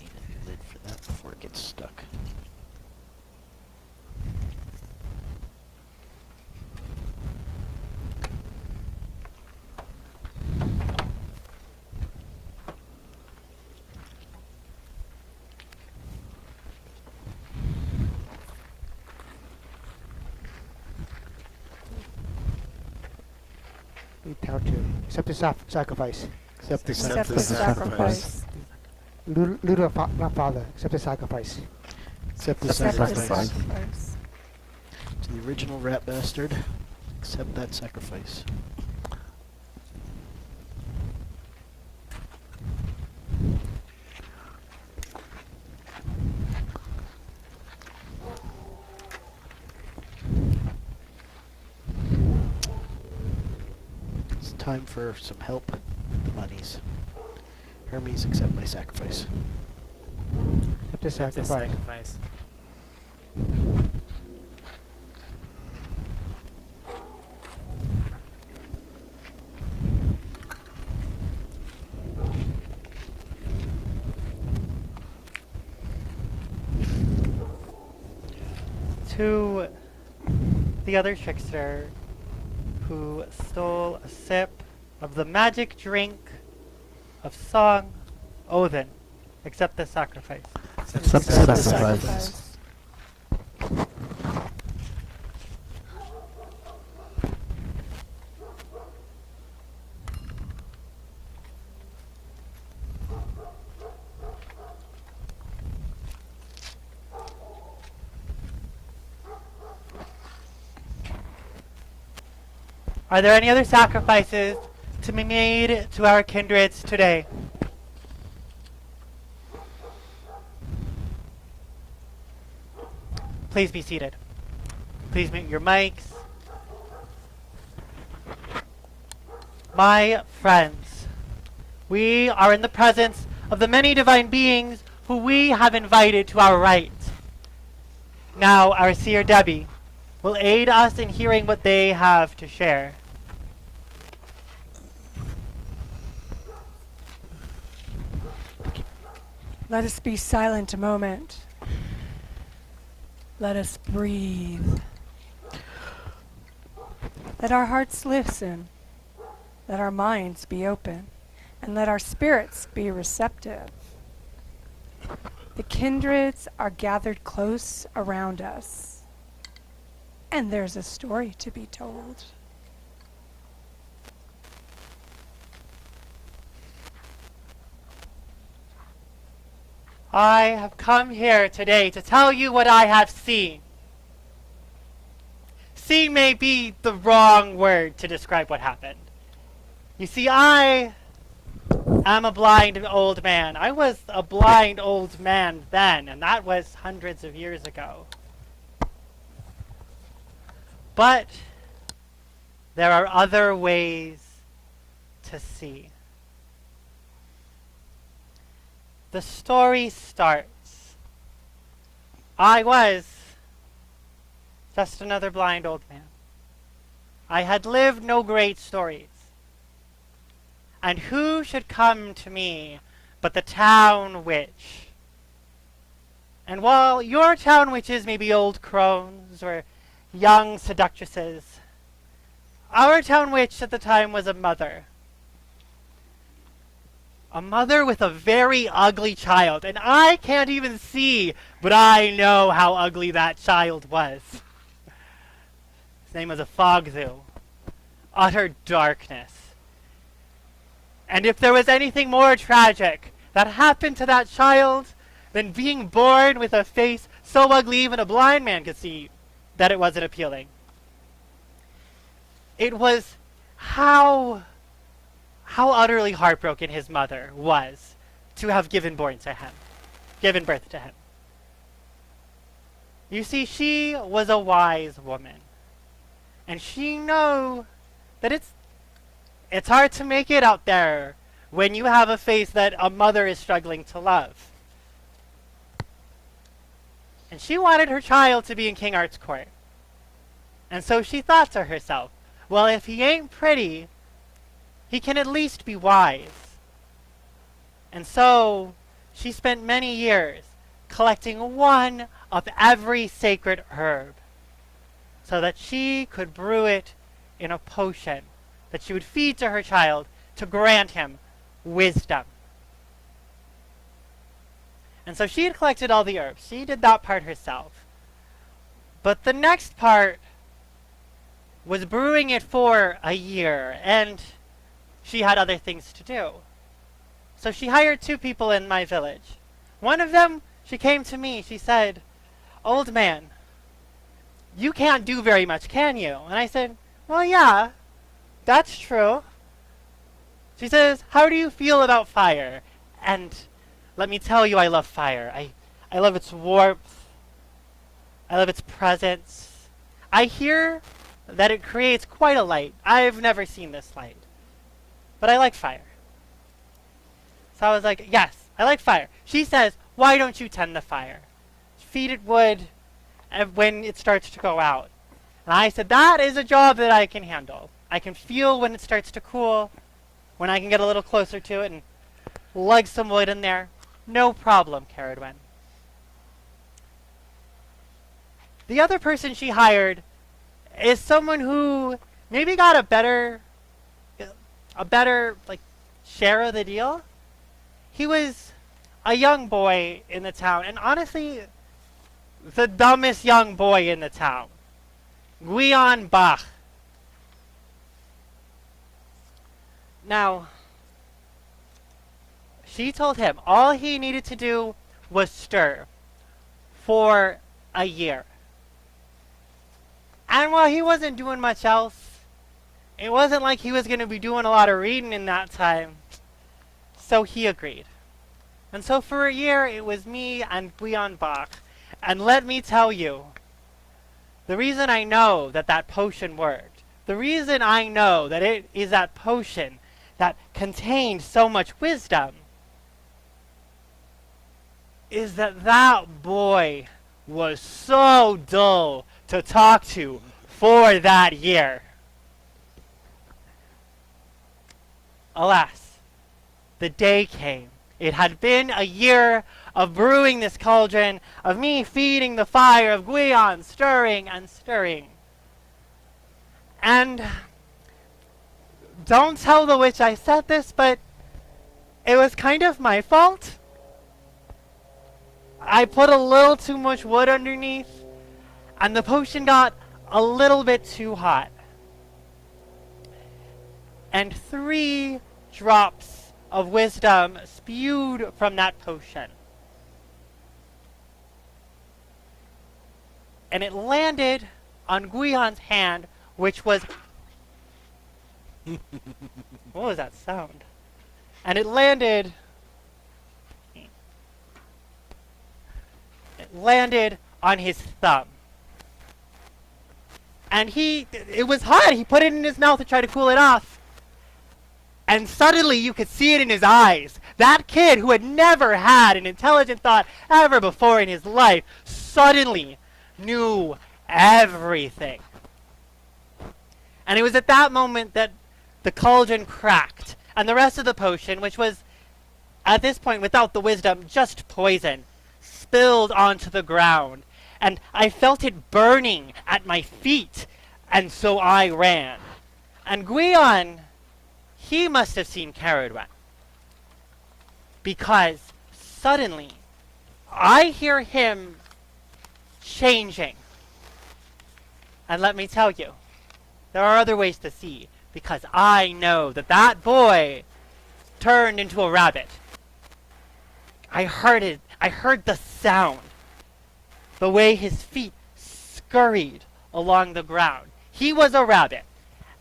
Speaker 1: Need a new lid for that before it gets stuck.
Speaker 5: Read down to accept the sacrifice.
Speaker 1: Accept the
Speaker 2: Accept
Speaker 4: Accept
Speaker 2: the
Speaker 4: the
Speaker 1: sacrifice.
Speaker 4: sacrifice.
Speaker 5: Little not father, accept the sacrifice.
Speaker 1: Accept the
Speaker 4: Accept the
Speaker 1: sacrifice.
Speaker 4: sacrifice.
Speaker 1: To the original rat bastard, accept that sacrifice. It's time for some help with the monies. Hermes, accept my sacrifice.
Speaker 5: Accept the
Speaker 9: Accept the
Speaker 5: sacrifice.
Speaker 9: sacrifice.
Speaker 7: To the other trickster who stole a sip of the magic drink of song, Odin, accept the sacrifice.
Speaker 8: Accept the
Speaker 1: Accept the
Speaker 8: sacrifice.
Speaker 1: sacrifice.
Speaker 7: Are there any other sacrifices to be made to our kindreds today? Please be seated. Please mute your mics. My friends, we are in the presence of the many divine beings who we have invited to our right. Now, our seer Debbie will aid us in hearing what they have to share.
Speaker 4: Let us be silent a moment. Let us breathe. Let our hearts listen. Let our minds be open. And let our spirits be receptive. The kindreds are gathered close around us. And there's a story to be told.
Speaker 7: I have come here today to tell you what I have seen. Seen may be the wrong word to describe what happened. You see, I am a blind old man. I was a blind old man then, and that was hundreds of years ago. But there are other ways to see. The story starts. I was just another blind old man. I had lived no great stories. And who should come to me but the town witch? And while your town witches may be old crones or young seductresses, our town witch at the time was a mother. A mother with a very ugly child, and I can't even see, but I know how ugly that child was. His name was a Fogzu. Utter darkness. And if there was anything more tragic that happened to that child than being born with a face so ugly even a blind man could see that it wasn't appealing, it was how utterly heartbroken his mother was to have given birth to him. You see, she was a wise woman. And she knew that it's hard to make it out there when you have a face that a mother is struggling to love. And she wanted her child to be in King Art's court. And so she thought to herself, well, if he ain't pretty, he can at least be wise. And so she spent many years collecting one of every sacred herb so that she could brew it in a potion that she would feed to her child to grant him wisdom. And so she had collected all the herbs. She did that part herself. But the next part was brewing it for a year, and she had other things to do. So she hired 2 people in my village. One of them, she came to me, she said, "Old man, you can't do very much, can you?" And I said, "Well, yeah, that's true." She says, "How do you feel about fire?" And let me tell you, I love fire. I love its warmth. I love its presence. I hear that it creates quite a light. I've never seen this light. But I like fire. So I was like, yes, I like fire. She says, "Why don't you tend the fire? Feed it wood when it starts to go out." And I said, that is a job that I can handle. I can feel when it starts to cool, when I can get a little closer to it and lug some wood in there. No problem, Ceridwen. The other person she hired is someone who maybe got a better like share of the deal. He was a young boy in the town, and honestly, the dumbest young boy in the town. Guion Bach. Now, she told him all he needed to do was stir for a year. And while he wasn't doing much else, it wasn't like he was going to be doing a lot of reading in that time. So he agreed. And so for a year, it was me and Guion Bach. And let me tell you, the reason I know that that potion worked, the reason I know that it is that potion that contained so much wisdom, is that that boy was so dull to talk to for that year. Alas, the day came. It had been a year of brewing this cauldron, of me feeding the fire, of Guion stirring and stirring. And don't tell the witch I said this, but it was kind of my fault. I put a little too much wood underneath, and the potion got a little bit too hot. And 3 drops of wisdom spewed from that potion. And it landed on Guion's hand, which was... What was that sound? And it landed on his thumb. And it was hot. He put it in his mouth to try to cool it off. And suddenly you could see it in his eyes. That kid who had never had an intelligent thought ever before in his life suddenly knew everything. And it was at that moment that the cauldron cracked. And the rest of the potion, which was, at this point, without the wisdom, just poison, spilled onto the ground. And I felt it burning at my feet. And so I ran. And Guion, he must have seen Ceridwen. Because suddenly, I hear him changing. And let me tell you, there are other ways to see. Because I know that that boy turned into a rabbit. I heard it. I heard the sound. The way his feet scurried along the ground. He was a rabbit.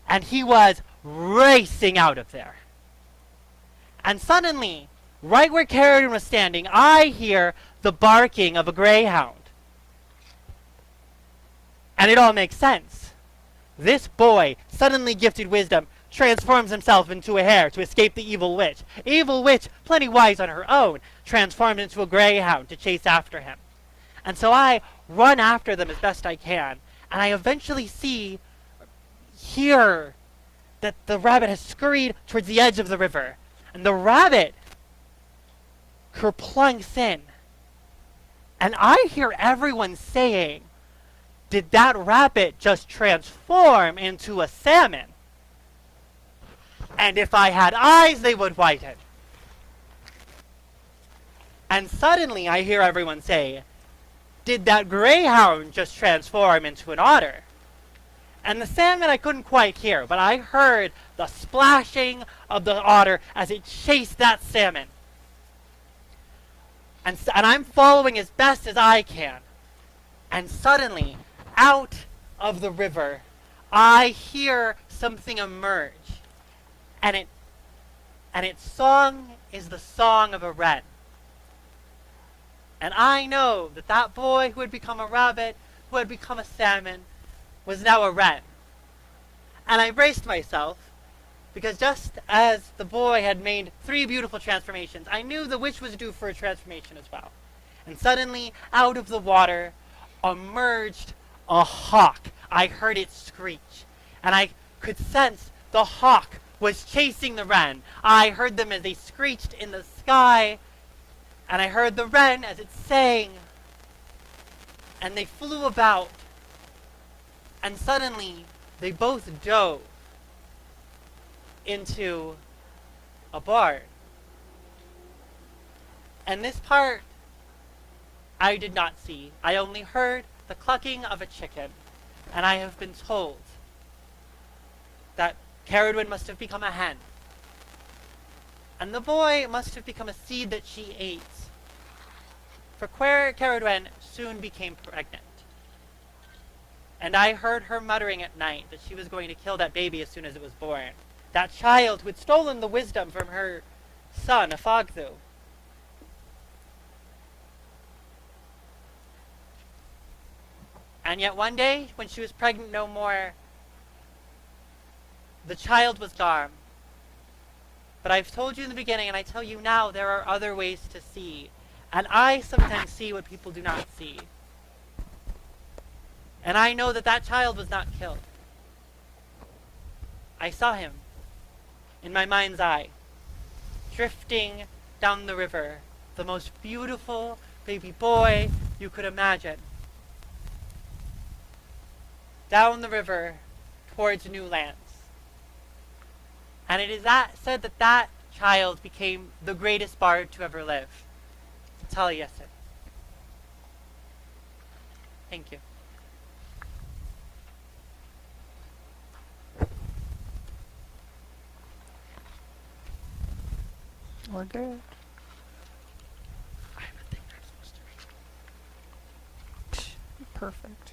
Speaker 7: And he was racing out of there. And suddenly, right where Ceridwen was standing, I hear the barking of a greyhound. And it all makes sense. This boy, suddenly gifted wisdom, transforms himself into a hare to escape the evil witch. Evil witch, plenty wise on her own, transformed into a greyhound to chase after him. And so I run after them as best I can, and I eventually hear that the rabbit has scurried towards the edge of the river. And the rabbit kerplunks in. And I hear everyone saying, did that rabbit just transform into a salmon? And if I had eyes, they would whiten. And suddenly I hear everyone say, did that greyhound just transform into an otter? And the salmon I couldn't quite hear, but I heard the splashing of the otter as it chased that salmon. And I'm following as best as I can. And suddenly, out of the river, I hear something emerge. And its song is the song of a wren. And I know that that boy who had become a rabbit, who had become a salmon, was now a wren. And I braced myself, because just as the boy had made 3 beautiful transformations, I knew the witch was due for a transformation as well. And suddenly, out of the water, emerged a hawk. I heard it screech, and I could sense the hawk was chasing the wren. I heard them as they screeched in the sky, and I heard the wren as it sang, and they flew about, and suddenly they both dove into a barn. And this part I did not see. I only heard the clucking of a chicken, and I have been told that Ceridwen must have become a hen, and the boy must have become a seed that she ate. For Ceridwen soon became pregnant. And I heard her muttering at night that she was going to kill that baby as soon as it was born. That child who had stolen the wisdom from her son, Afagthu. And yet one day, when she was pregnant no more, the child was gone. But I've told you in the beginning, and I tell you now, there are other ways to see. And I sometimes see what people do not see. And I know that that child was not killed. I saw him in my mind's eye, drifting down the river, the most beautiful baby boy you could imagine. Down the river towards new lands. And it is said that that child became the greatest bard to ever live. Taliesin. Thank you.
Speaker 4: We're good. Perfect.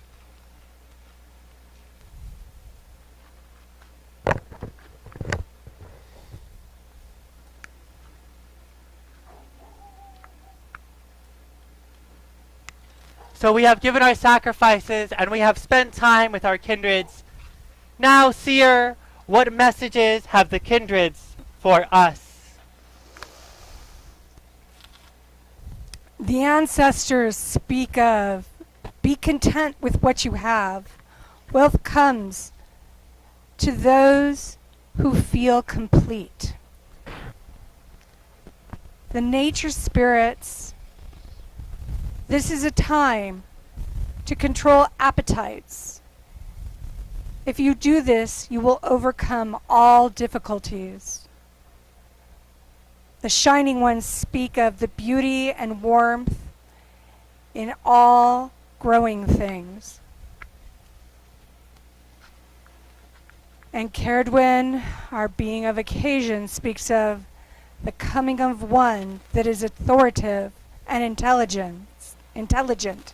Speaker 7: So we have given our sacrifices, and we have spent time with our kindreds. Now, seer, what messages have the kindreds for us?
Speaker 4: The ancestors speak of, be content with what you have. Wealth comes to those who feel complete. The nature spirits, this is a time to control appetites. If you do this, you will overcome all difficulties. The Shining Ones speak of the beauty and warmth in all growing things. And Ceridwen, our being of occasion, speaks of the coming of one that is authoritative and intelligent,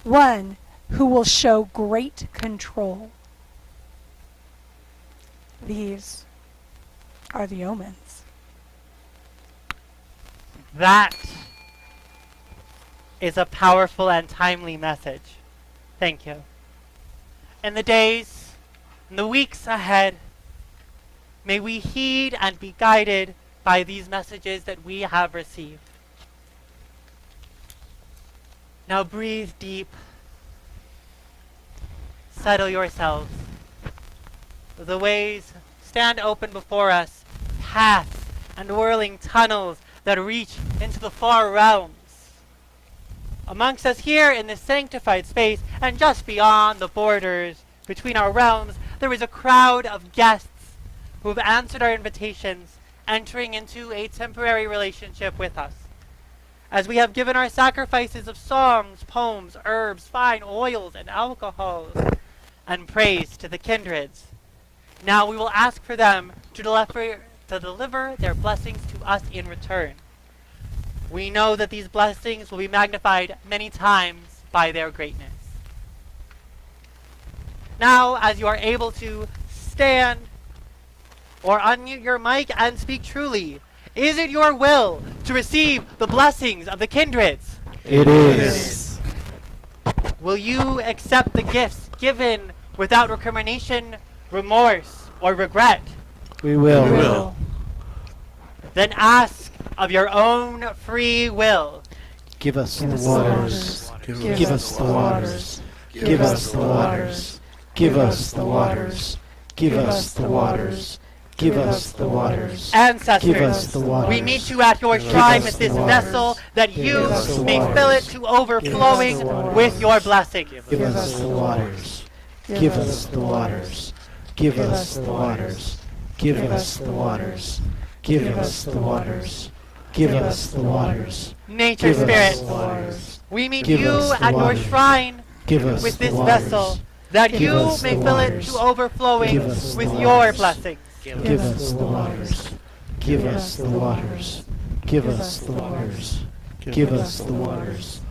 Speaker 4: one who will show great control. These are the omens.
Speaker 7: That is a powerful and timely message. Thank you. In the days and the weeks ahead, may we heed and be guided by these messages that we have received. Now breathe deep. Settle yourselves. The ways stand open before us, paths and whirling tunnels that reach into the far realms. Amongst us here in this sanctified space, and just beyond the borders between our realms, there is a crowd of guests who have answered our invitations, entering into a temporary relationship with us. As we have given our sacrifices of songs, poems, herbs, fine oils, and alcohols, and praise to the kindreds, now we will ask for them to deliver their blessings to us in return. We know that these blessings will be magnified many times by their greatness. Now, as you are able to stand or unmute your mic and speak truly, is it your will to receive the blessings of the kindreds?
Speaker 1: It is.
Speaker 7: Will you accept the gifts given without recrimination, remorse, or regret?
Speaker 1: We will.
Speaker 10: We will.
Speaker 7: Then ask of your own free will.
Speaker 1: Give us the
Speaker 10: Give us the
Speaker 1: waters.
Speaker 10: waters.
Speaker 1: Give us the waters. Give us the waters. Give us the waters. Give us the waters. Give us the waters.
Speaker 7: Ancestors,
Speaker 1: Give us the waters.
Speaker 7: we meet you at your shrine
Speaker 1: us
Speaker 7: with
Speaker 1: the
Speaker 7: this
Speaker 1: waters.
Speaker 7: vessel that
Speaker 1: Give
Speaker 7: you
Speaker 1: us the
Speaker 7: may
Speaker 1: waters.
Speaker 7: fill it to overflowing
Speaker 1: Give us the waters.
Speaker 7: with your blessing.
Speaker 1: Give us the waters. Give us the waters. Give us the waters. Give us the waters. Give us the waters. Give us the waters.
Speaker 7: Nature
Speaker 1: Give us
Speaker 7: spirits,
Speaker 1: the waters.
Speaker 7: we meet
Speaker 1: Give
Speaker 7: you
Speaker 1: us the
Speaker 7: at your
Speaker 1: waters.
Speaker 7: shrine
Speaker 1: Give us
Speaker 7: with
Speaker 1: the
Speaker 7: this
Speaker 1: waters.
Speaker 7: vessel that
Speaker 1: Give
Speaker 7: you
Speaker 1: us
Speaker 7: may
Speaker 1: the
Speaker 7: fill it
Speaker 1: waters.
Speaker 7: to overflowing
Speaker 1: Give us the
Speaker 7: with
Speaker 1: waters.
Speaker 7: your blessings.
Speaker 1: Give us the waters. Give us the waters. Give us the waters. Give us the waters.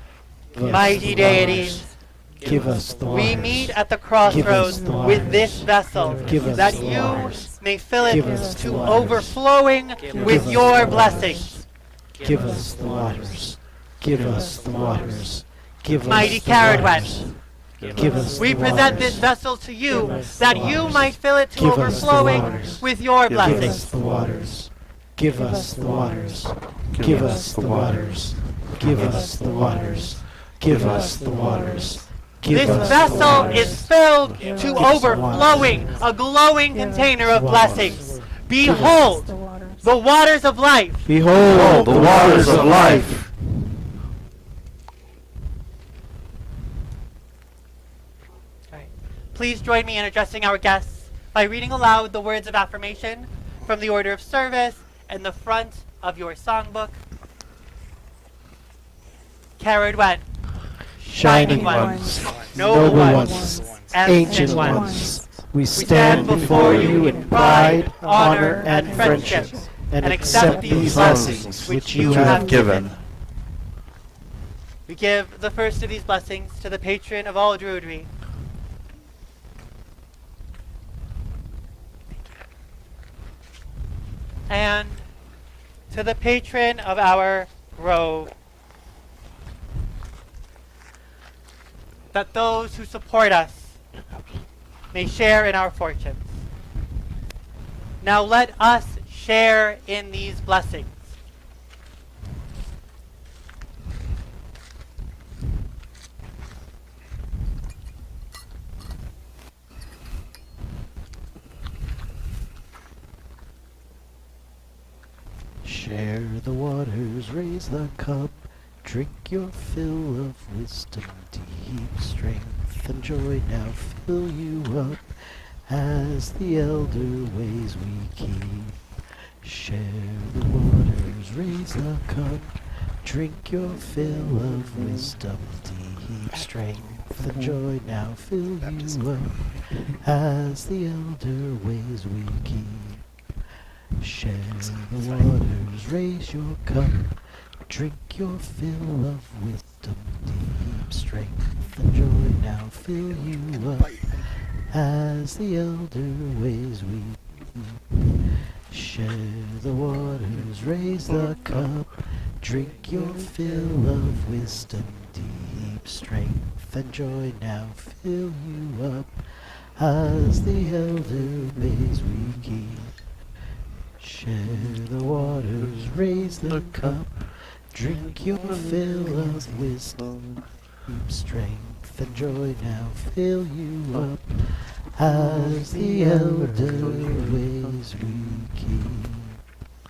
Speaker 1: Give us
Speaker 7: Mighty
Speaker 1: the
Speaker 7: deities,
Speaker 1: waters. Give us the waters.
Speaker 7: we meet at the crossroads
Speaker 1: the
Speaker 7: with
Speaker 1: waters.
Speaker 7: this vessel
Speaker 1: Give us
Speaker 7: that
Speaker 1: the
Speaker 7: you
Speaker 1: waters.
Speaker 7: may fill it
Speaker 1: Give us the
Speaker 7: to
Speaker 1: waters.
Speaker 7: overflowing with
Speaker 1: us
Speaker 7: your
Speaker 1: the
Speaker 7: blessings.
Speaker 1: Give us the waters. Give us the waters. Give
Speaker 7: Mighty
Speaker 1: us the
Speaker 7: Ceridwen,
Speaker 1: waters. Give us
Speaker 7: we
Speaker 1: the
Speaker 7: present
Speaker 1: waters.
Speaker 7: this vessel to you
Speaker 1: Give us
Speaker 7: that
Speaker 1: the
Speaker 7: you
Speaker 1: waters.
Speaker 7: might fill it to
Speaker 1: Give us the
Speaker 7: overflowing
Speaker 1: waters.
Speaker 7: with your
Speaker 1: Give us
Speaker 7: blessings.
Speaker 1: the waters. Give us the waters. Give us the waters. Give us the waters. Give us the waters. Give
Speaker 7: This
Speaker 1: us the
Speaker 7: vessel
Speaker 1: waters.
Speaker 7: is filled
Speaker 1: Give
Speaker 7: to
Speaker 1: us the
Speaker 7: overflowing,
Speaker 1: waters.
Speaker 7: a glowing
Speaker 10: Give us
Speaker 7: container
Speaker 1: the
Speaker 7: of blessings.
Speaker 1: waters.
Speaker 7: Behold,
Speaker 10: The waters.
Speaker 7: the waters of life.
Speaker 1: Behold
Speaker 8: the waters of life.
Speaker 7: Please join me in addressing our guests by reading aloud the words of affirmation from the order of service in the front of your songbook. Ceridwen,
Speaker 1: shining
Speaker 7: ones,
Speaker 1: ones,
Speaker 7: noble
Speaker 1: noble
Speaker 7: ones,
Speaker 1: ones,
Speaker 7: ancient
Speaker 1: ancient
Speaker 7: ones,
Speaker 1: ones, we stand before you in pride, honor, and friendship, and accept these blessings which you have given.
Speaker 7: We give the first of these blessings to the patron of all Druidry. And to the patron of our grove, that those who support us may share in our fortunes. Now let us share in these blessings.
Speaker 1: Share the waters, raise the cup, drink your fill of wisdom, deep strength and joy now fill you up, as the elder ways we keep. Share the waters, raise the cup, drink your fill of wisdom, deep strength and joy now fill you up, as the elder ways we keep. Share the waters, raise your cup, drink your fill of wisdom, deep strength and joy now fill you up, as the elder ways we keep. Share the waters, raise the cup, drink your fill of wisdom, deep strength and joy now fill you up, as the elder ways we keep. Share the waters, raise the cup, drink your fill of wisdom. Keep strength and joy now fill you up, as the elder ways we keep.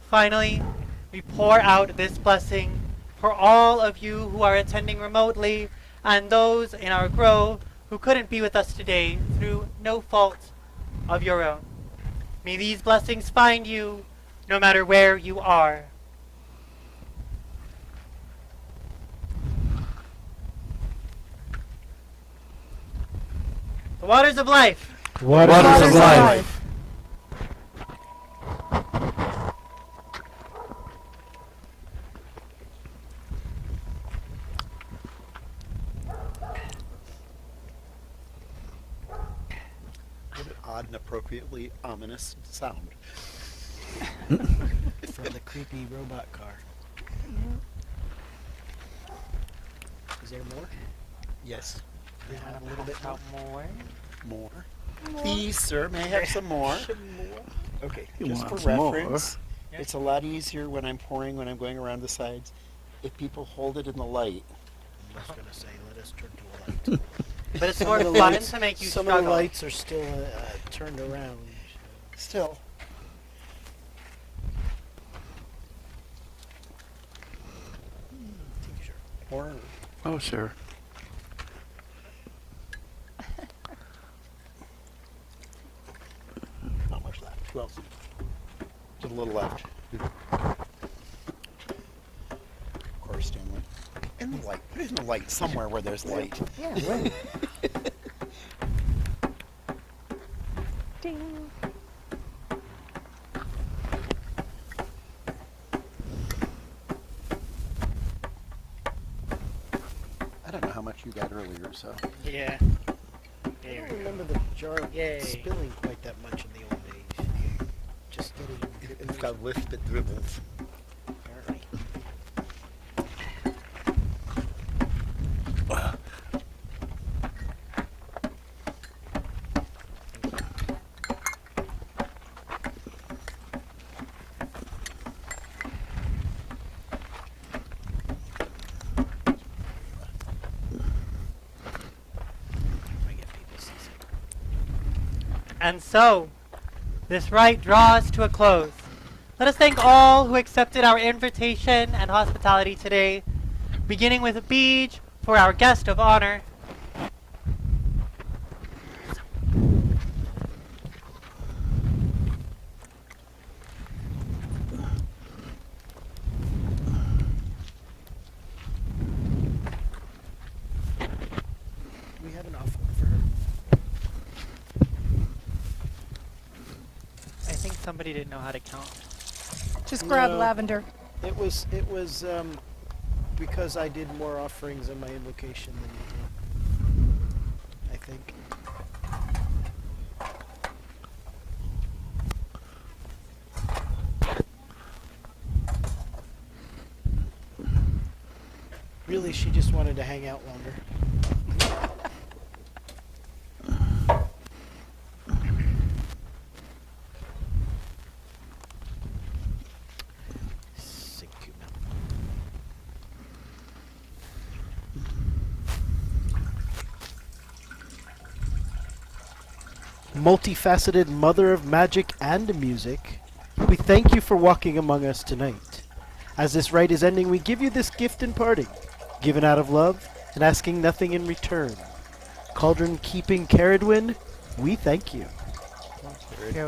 Speaker 7: Finally, we pour out this blessing for all of you who are attending remotely and those in our grove who couldn't be with us today through no fault of your own. May these blessings find you no matter where you are. The waters of life.
Speaker 8: Waters of life.
Speaker 2: What an odd and appropriately ominous sound.
Speaker 1: From the creepy robot car. Is there more?
Speaker 2: Yes.
Speaker 1: We have a little bit more.
Speaker 2: More. Please, sir, may I have some more? Okay,
Speaker 8: You
Speaker 2: just for
Speaker 8: want some more?
Speaker 2: reference, it's a lot easier when I'm pouring, when I'm going around the sides, if people hold it in the light.
Speaker 1: I was going to say, let us turn to a light.
Speaker 7: But it's
Speaker 1: Some
Speaker 7: more
Speaker 1: of the
Speaker 7: fun
Speaker 1: lights-
Speaker 7: to make you
Speaker 1: Some of
Speaker 7: struggle.
Speaker 1: the lights are still turned around.
Speaker 2: Still.
Speaker 1: Take a shirt.
Speaker 2: Or
Speaker 8: Oh, sure.
Speaker 2: not much left. Who else? Just a little left. Of course, Stanley. In the light. Put it in the light somewhere where there's light.
Speaker 1: Yeah, right.
Speaker 4: Ding.
Speaker 2: I don't know how much you got earlier, so.
Speaker 9: Yeah.
Speaker 1: I
Speaker 9: There
Speaker 1: don't
Speaker 9: we go.
Speaker 1: remember the jar
Speaker 9: Yay.
Speaker 1: spilling quite that much in the old days. Just getting...
Speaker 2: It's got lift that dribbles.
Speaker 1: Apparently. I get people seasick.
Speaker 7: And so, this rite draws to a close. Let us thank all who accepted our invitation and hospitality today, beginning with Beej for our guest of honor.
Speaker 1: We have an offering for her.
Speaker 7: I think somebody didn't know how to count.
Speaker 4: Just grab
Speaker 1: No.
Speaker 4: lavender.
Speaker 1: It was because I did more offerings in my invocation than you did. I think. Really, she just wanted to hang out longer. Syncuna. Multifaceted mother of magic and music, we thank you for walking among us tonight. As this rite is ending, we give you this gift in parting, given out of love and asking nothing in return. Cauldron keeping Ceridwen, we thank you.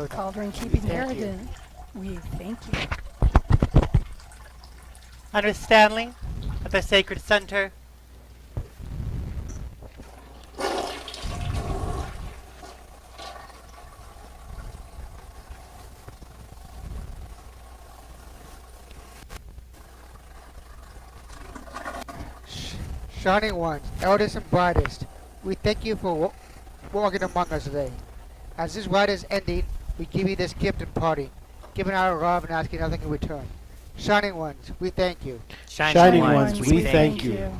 Speaker 4: Cauldron keeping
Speaker 7: Thank you.
Speaker 4: Harridan. We thank you.
Speaker 7: Under Stanley, at the sacred center,
Speaker 5: Shining ones, eldest and brightest, we thank you for walking among us today. As this rite is ending, we give you this gift in parting, giving our love and asking nothing in return. Shining ones, we thank you.
Speaker 1: Shining ones, we thank you.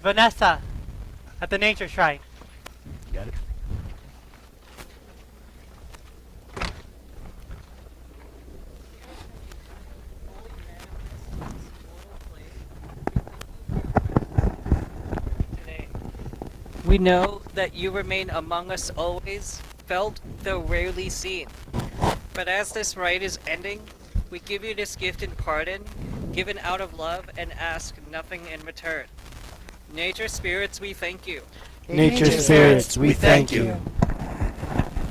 Speaker 7: Vanessa, at the nature shrine.
Speaker 1: Got it.
Speaker 10: We know that you remain among us always, felt though rarely seen. But as this rite is ending, we give you this gift in pardon, given out of love, and ask nothing in return. Nature spirits, we thank you.
Speaker 1: Nature spirits, we thank you.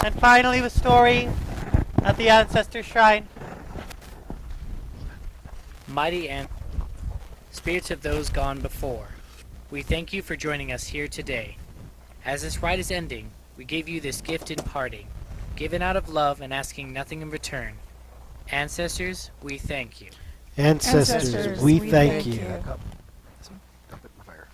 Speaker 7: And finally, the story at the ancestor shrine.
Speaker 9: Mighty and spirits of those gone before, we thank you for joining us here today. As this rite is ending, we give you this gift in parting, given out of love and asking nothing in return. Ancestors, we thank you.
Speaker 1: Ancestors, we thank you.
Speaker 3: Dump it in the fire.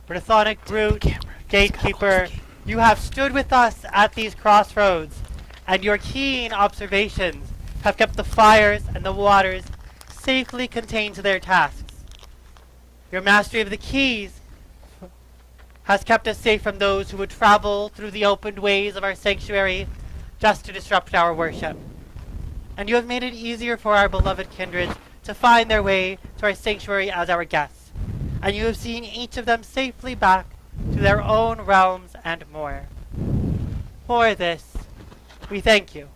Speaker 7: Brythonic Brute, Gatekeeper, you have stood with us at these crossroads, and your keen observations have kept the fires and the waters safely contained to their tasks. Your mastery of the keys has kept us safe from those who would travel through the opened ways of our sanctuary just to disrupt our worship. And you have made it easier for our beloved kindred to find their way to our sanctuary as our guests. And you have seen each of them safely back to their own realms and more. For this, we thank you.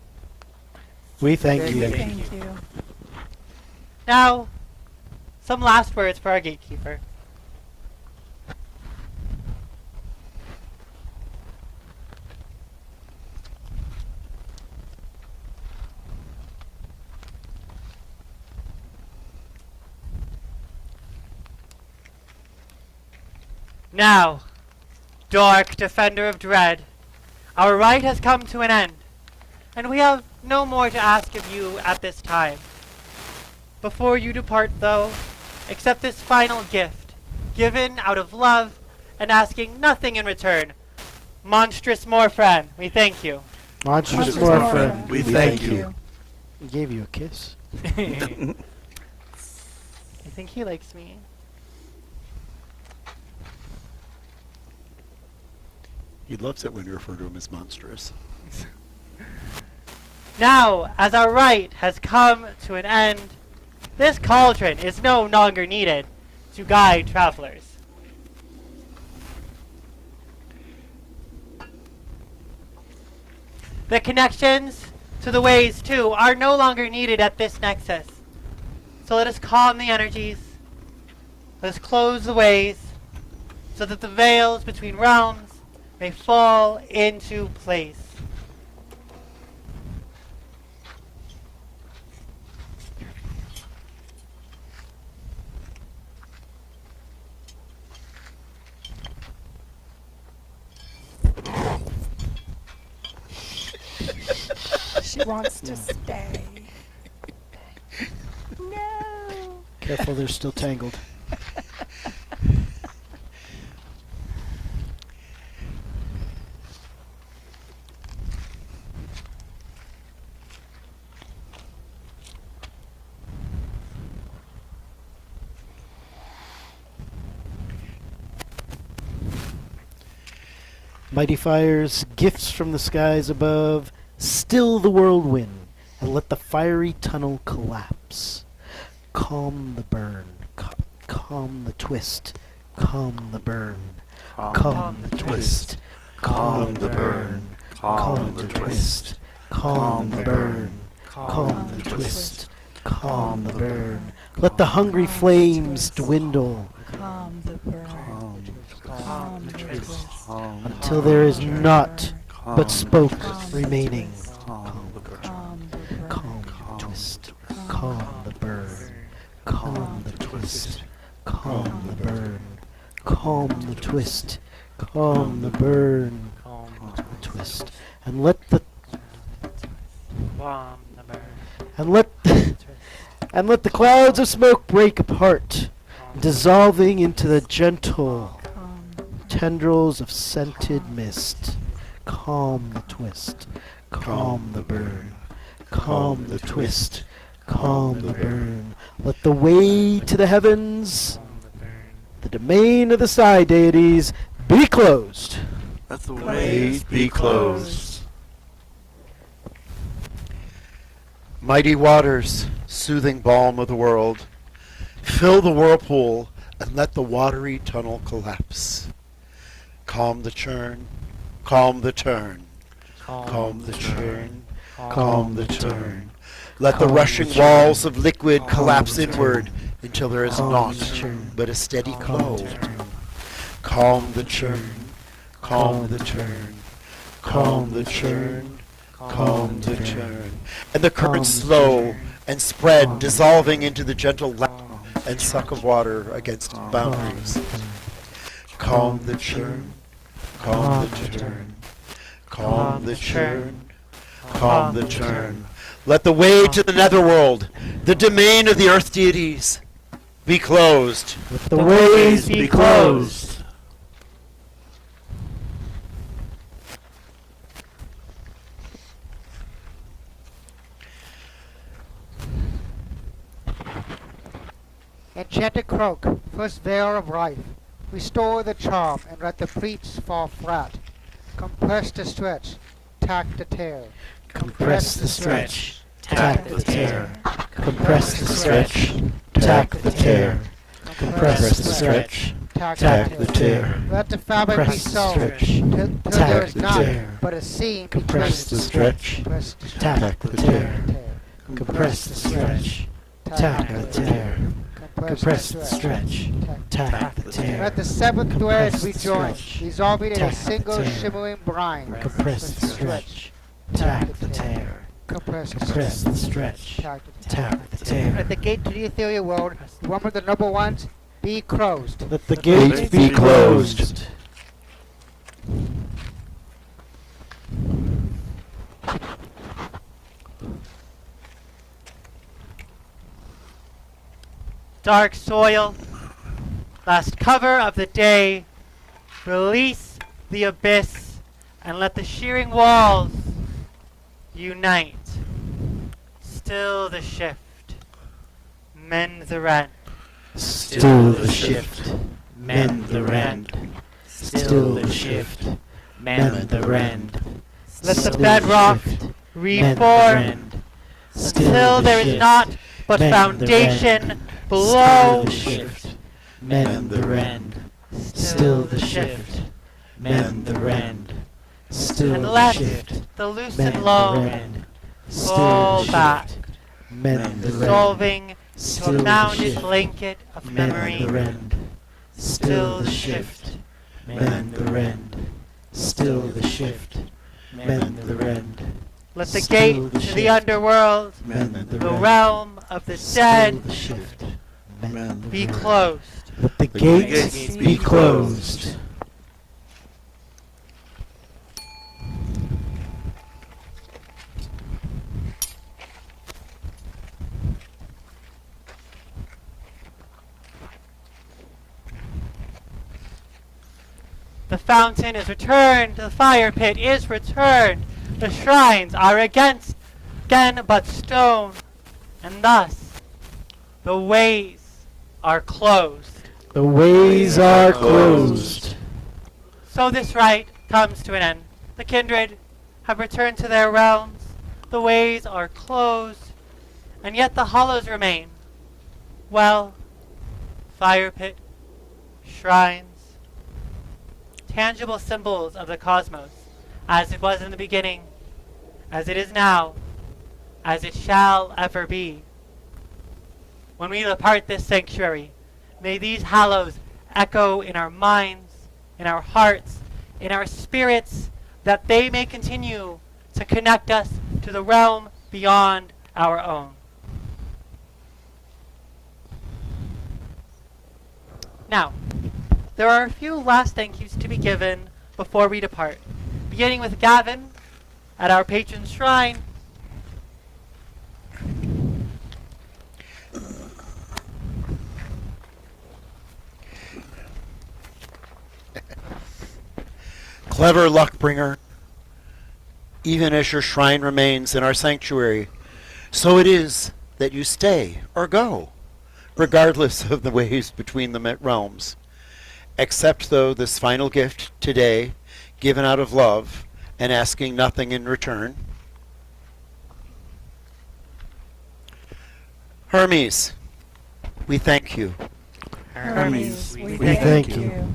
Speaker 1: We thank you.
Speaker 4: Thank you.
Speaker 7: Now, some last words for our gatekeeper. Now, dark defender of dread, our rite has come to an end, and we have no more to ask of you at this time. Before you depart, though, accept this final gift, given out of love and asking nothing in return. Monstrous Morfran, we thank you.
Speaker 1: Monstrous Morphin, we thank you. He gave you a kiss.
Speaker 7: I think he likes me.
Speaker 2: He loves it when you refer to him as monstrous.
Speaker 7: Now, as our rite has come to an end, this cauldron is no longer needed to guide travelers. The connections to the ways, too, are no longer needed at this nexus. So let us calm the energies. Let us close the ways so that the veils between realms may fall into place.
Speaker 4: She wants to stay. No.
Speaker 1: Careful, they're still tangled. Mighty fires, gifts from the skies above, still the whirlwind, and let the fiery tunnel collapse. Calm the burn, calm the twist, calm the burn, calm the twist, calm the burn, calm the twist, calm the burn, calm the twist, calm the burn. Let the hungry flames dwindle
Speaker 4: Calm the burn. Calm the twist.
Speaker 1: until there is naught but smoke remaining.
Speaker 4: Calm the burn.
Speaker 1: Calm the twist, calm the burn, calm the twist, calm the burn, calm the twist, calm the burn, calm the twist, and let the
Speaker 7: Calm the burn.
Speaker 1: and let and let the clouds of smoke break apart, dissolving into the gentle
Speaker 4: Calm.
Speaker 1: tendrils of scented mist. Calm the twist, calm the burn, calm the twist, calm the burn. Let the way to the heavens, the domain of the Psi deities, be closed.
Speaker 8: Let the ways be closed.
Speaker 2: Mighty waters, soothing balm of the world, fill the whirlpool and let the watery tunnel collapse. Calm the churn, calm the turn, calm the churn, calm the turn. Let the rushing walls of liquid collapse inward until there is naught but a steady flow. Calm the churn, calm the turn, calm the churn, calm the churn. And the current slow and spread, dissolving into the gentle lap and suck of water against its boundaries. Calm the churn, calm the turn, calm the churn, calm the turn. Let the way to the netherworld, the domain of the earth deities, be closed.
Speaker 1: Let the ways be closed.
Speaker 5: Enchanted croak, first veil of life, restore the charm and let the breach fall flat. Compress the stretch, tack the tear.
Speaker 1: Compress the stretch, tack the tear. Compress the stretch, tack the tear. Compress the stretch, tack the tear.
Speaker 5: Let the fabric be
Speaker 1: Compress the
Speaker 5: sewn
Speaker 1: stretch,
Speaker 5: till there
Speaker 1: tack
Speaker 5: is
Speaker 1: the
Speaker 5: none
Speaker 1: tear.
Speaker 5: but a seam
Speaker 1: Compress the stretch,
Speaker 5: Compress the
Speaker 1: tack the tear. Compress the stretch, tack the tear. Compress the stretch, tack the tear.
Speaker 5: Let the seven threads
Speaker 1: Compress the
Speaker 5: rejoin,
Speaker 1: stretch,
Speaker 5: dissolving in a
Speaker 1: tack the
Speaker 5: single
Speaker 1: tear.
Speaker 5: shimmering brine.
Speaker 1: Compress the stretch, tack the tear.
Speaker 5: Compress the
Speaker 1: Compress
Speaker 5: stretch,
Speaker 1: the stretch,
Speaker 5: tack the
Speaker 1: tack the tear.
Speaker 5: Let the gate to the ethereal world, the one with the number ones, be closed.
Speaker 1: Let the gate be closed.
Speaker 7: Dark soil, last cover of the day, release the abyss and let the shearing walls unite. Still the shift, mend the rent.
Speaker 1: Still the shift, mend the rend. Still the shift, mend the rend.
Speaker 7: Let the
Speaker 1: Still
Speaker 7: bedrock
Speaker 1: shift, mend the
Speaker 7: reform
Speaker 1: rend. Still
Speaker 7: until
Speaker 1: the
Speaker 7: there is
Speaker 1: shift,
Speaker 7: not but
Speaker 1: mend the
Speaker 7: foundation
Speaker 1: rend.
Speaker 7: below.
Speaker 1: Still the shift, mend the rend. Still the shift, mend the rend. Still
Speaker 7: And
Speaker 1: the
Speaker 7: let
Speaker 1: shift,
Speaker 7: the loose
Speaker 1: mend
Speaker 7: and
Speaker 1: the
Speaker 7: low
Speaker 1: rend. Still
Speaker 7: fall
Speaker 1: the
Speaker 7: back,
Speaker 1: shift, mend the rend.
Speaker 7: dissolving to
Speaker 1: Still
Speaker 7: a
Speaker 1: the
Speaker 7: mounded
Speaker 1: shift,
Speaker 7: blanket of
Speaker 1: mend
Speaker 7: memory.
Speaker 1: the rend. Still the shift, mend the rend. Still the shift, mend the rend.
Speaker 7: Let the
Speaker 1: Still
Speaker 7: gate
Speaker 1: the
Speaker 7: to the
Speaker 1: shift,
Speaker 7: underworld,
Speaker 1: mend the
Speaker 7: the
Speaker 1: rend.
Speaker 7: realm of the
Speaker 1: Still
Speaker 7: dead,
Speaker 1: the shift, mend the
Speaker 7: be
Speaker 1: rend.
Speaker 7: closed.
Speaker 1: Let the
Speaker 8: gates
Speaker 1: gates
Speaker 8: be
Speaker 1: be closed.
Speaker 7: The fountain is returned, the fire pit is returned, the shrines are again but stone, and thus the ways are closed.
Speaker 1: The ways are closed.
Speaker 7: So this rite comes to an end. The kindred have returned to their realms, the ways are closed, and yet the hollows remain. Well, fire pit, shrines, tangible symbols of the cosmos, as it was in the beginning, as it is now, as it shall ever be. When we depart this sanctuary, may these hallows echo in our minds, in our hearts, in our spirits, that they may continue to connect us to the realm beyond our own. Now, there are a few last thank yous to be given before we depart, beginning with Gavin at our patron shrine.
Speaker 2: Clever luck-bringer, even as your shrine remains in our sanctuary, so it is that you stay or go. regardless of the ways between the realms. Accept, though, this final gift today, given out of love and asking nothing in return. Hermes, we thank you.
Speaker 4: Hermes, we
Speaker 1: thank you.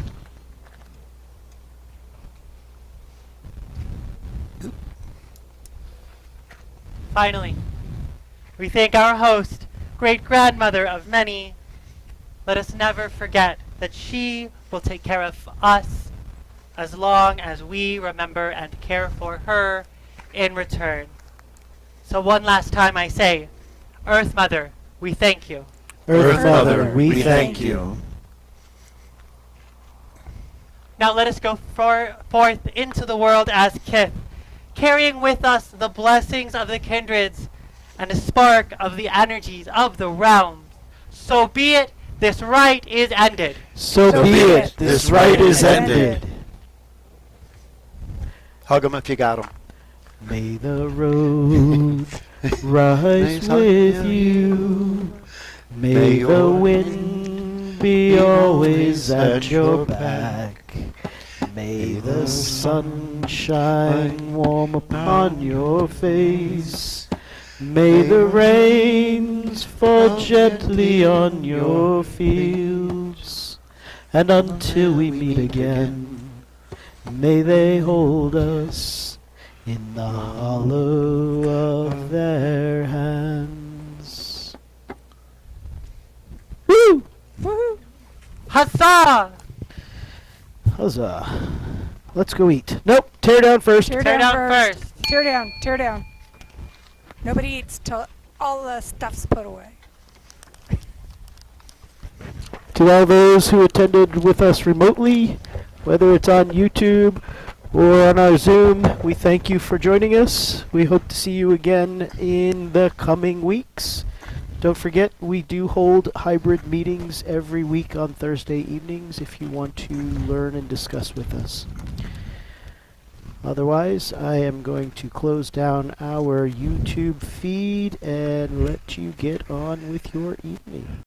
Speaker 7: Finally, we thank our host, great-grandmother of many. Let us never forget that she will take care of us as long as we remember and care for her in return. So one last time I say, Earth Mother, we thank you.
Speaker 1: Earth Mother, we thank you.
Speaker 7: Now let us go forth into the world as kith, carrying with us the blessings of the kindreds and a spark of the energies of the realms. So be it, this rite is ended.
Speaker 1: So be it, this rite is ended.
Speaker 2: Hug 'em if you got 'em.
Speaker 1: May the road rise with you. May the wind be always at your back. May the sun shine warm upon your face. May the rains fall gently on your fields. And until we meet again, may they hold us in the hollow of their hands. Woo!
Speaker 4: Woohoo!
Speaker 7: Huzzah!
Speaker 1: Huzzah. Let's go eat. Nope, tear down first.
Speaker 4: Tear
Speaker 7: Tear
Speaker 4: down
Speaker 7: down
Speaker 4: first.
Speaker 7: first.
Speaker 4: Tear down. Tear down. Nobody eats till all the stuff's put away.
Speaker 1: To all those who attended with us remotely, whether it's on YouTube or on our Zoom, we thank you for joining us. We hope to see you again in the coming weeks. Don't forget, we do hold hybrid meetings every week on Thursday evenings if you want to learn and discuss with us. Otherwise, I am going to close down our YouTube feed and let you get on with your evening.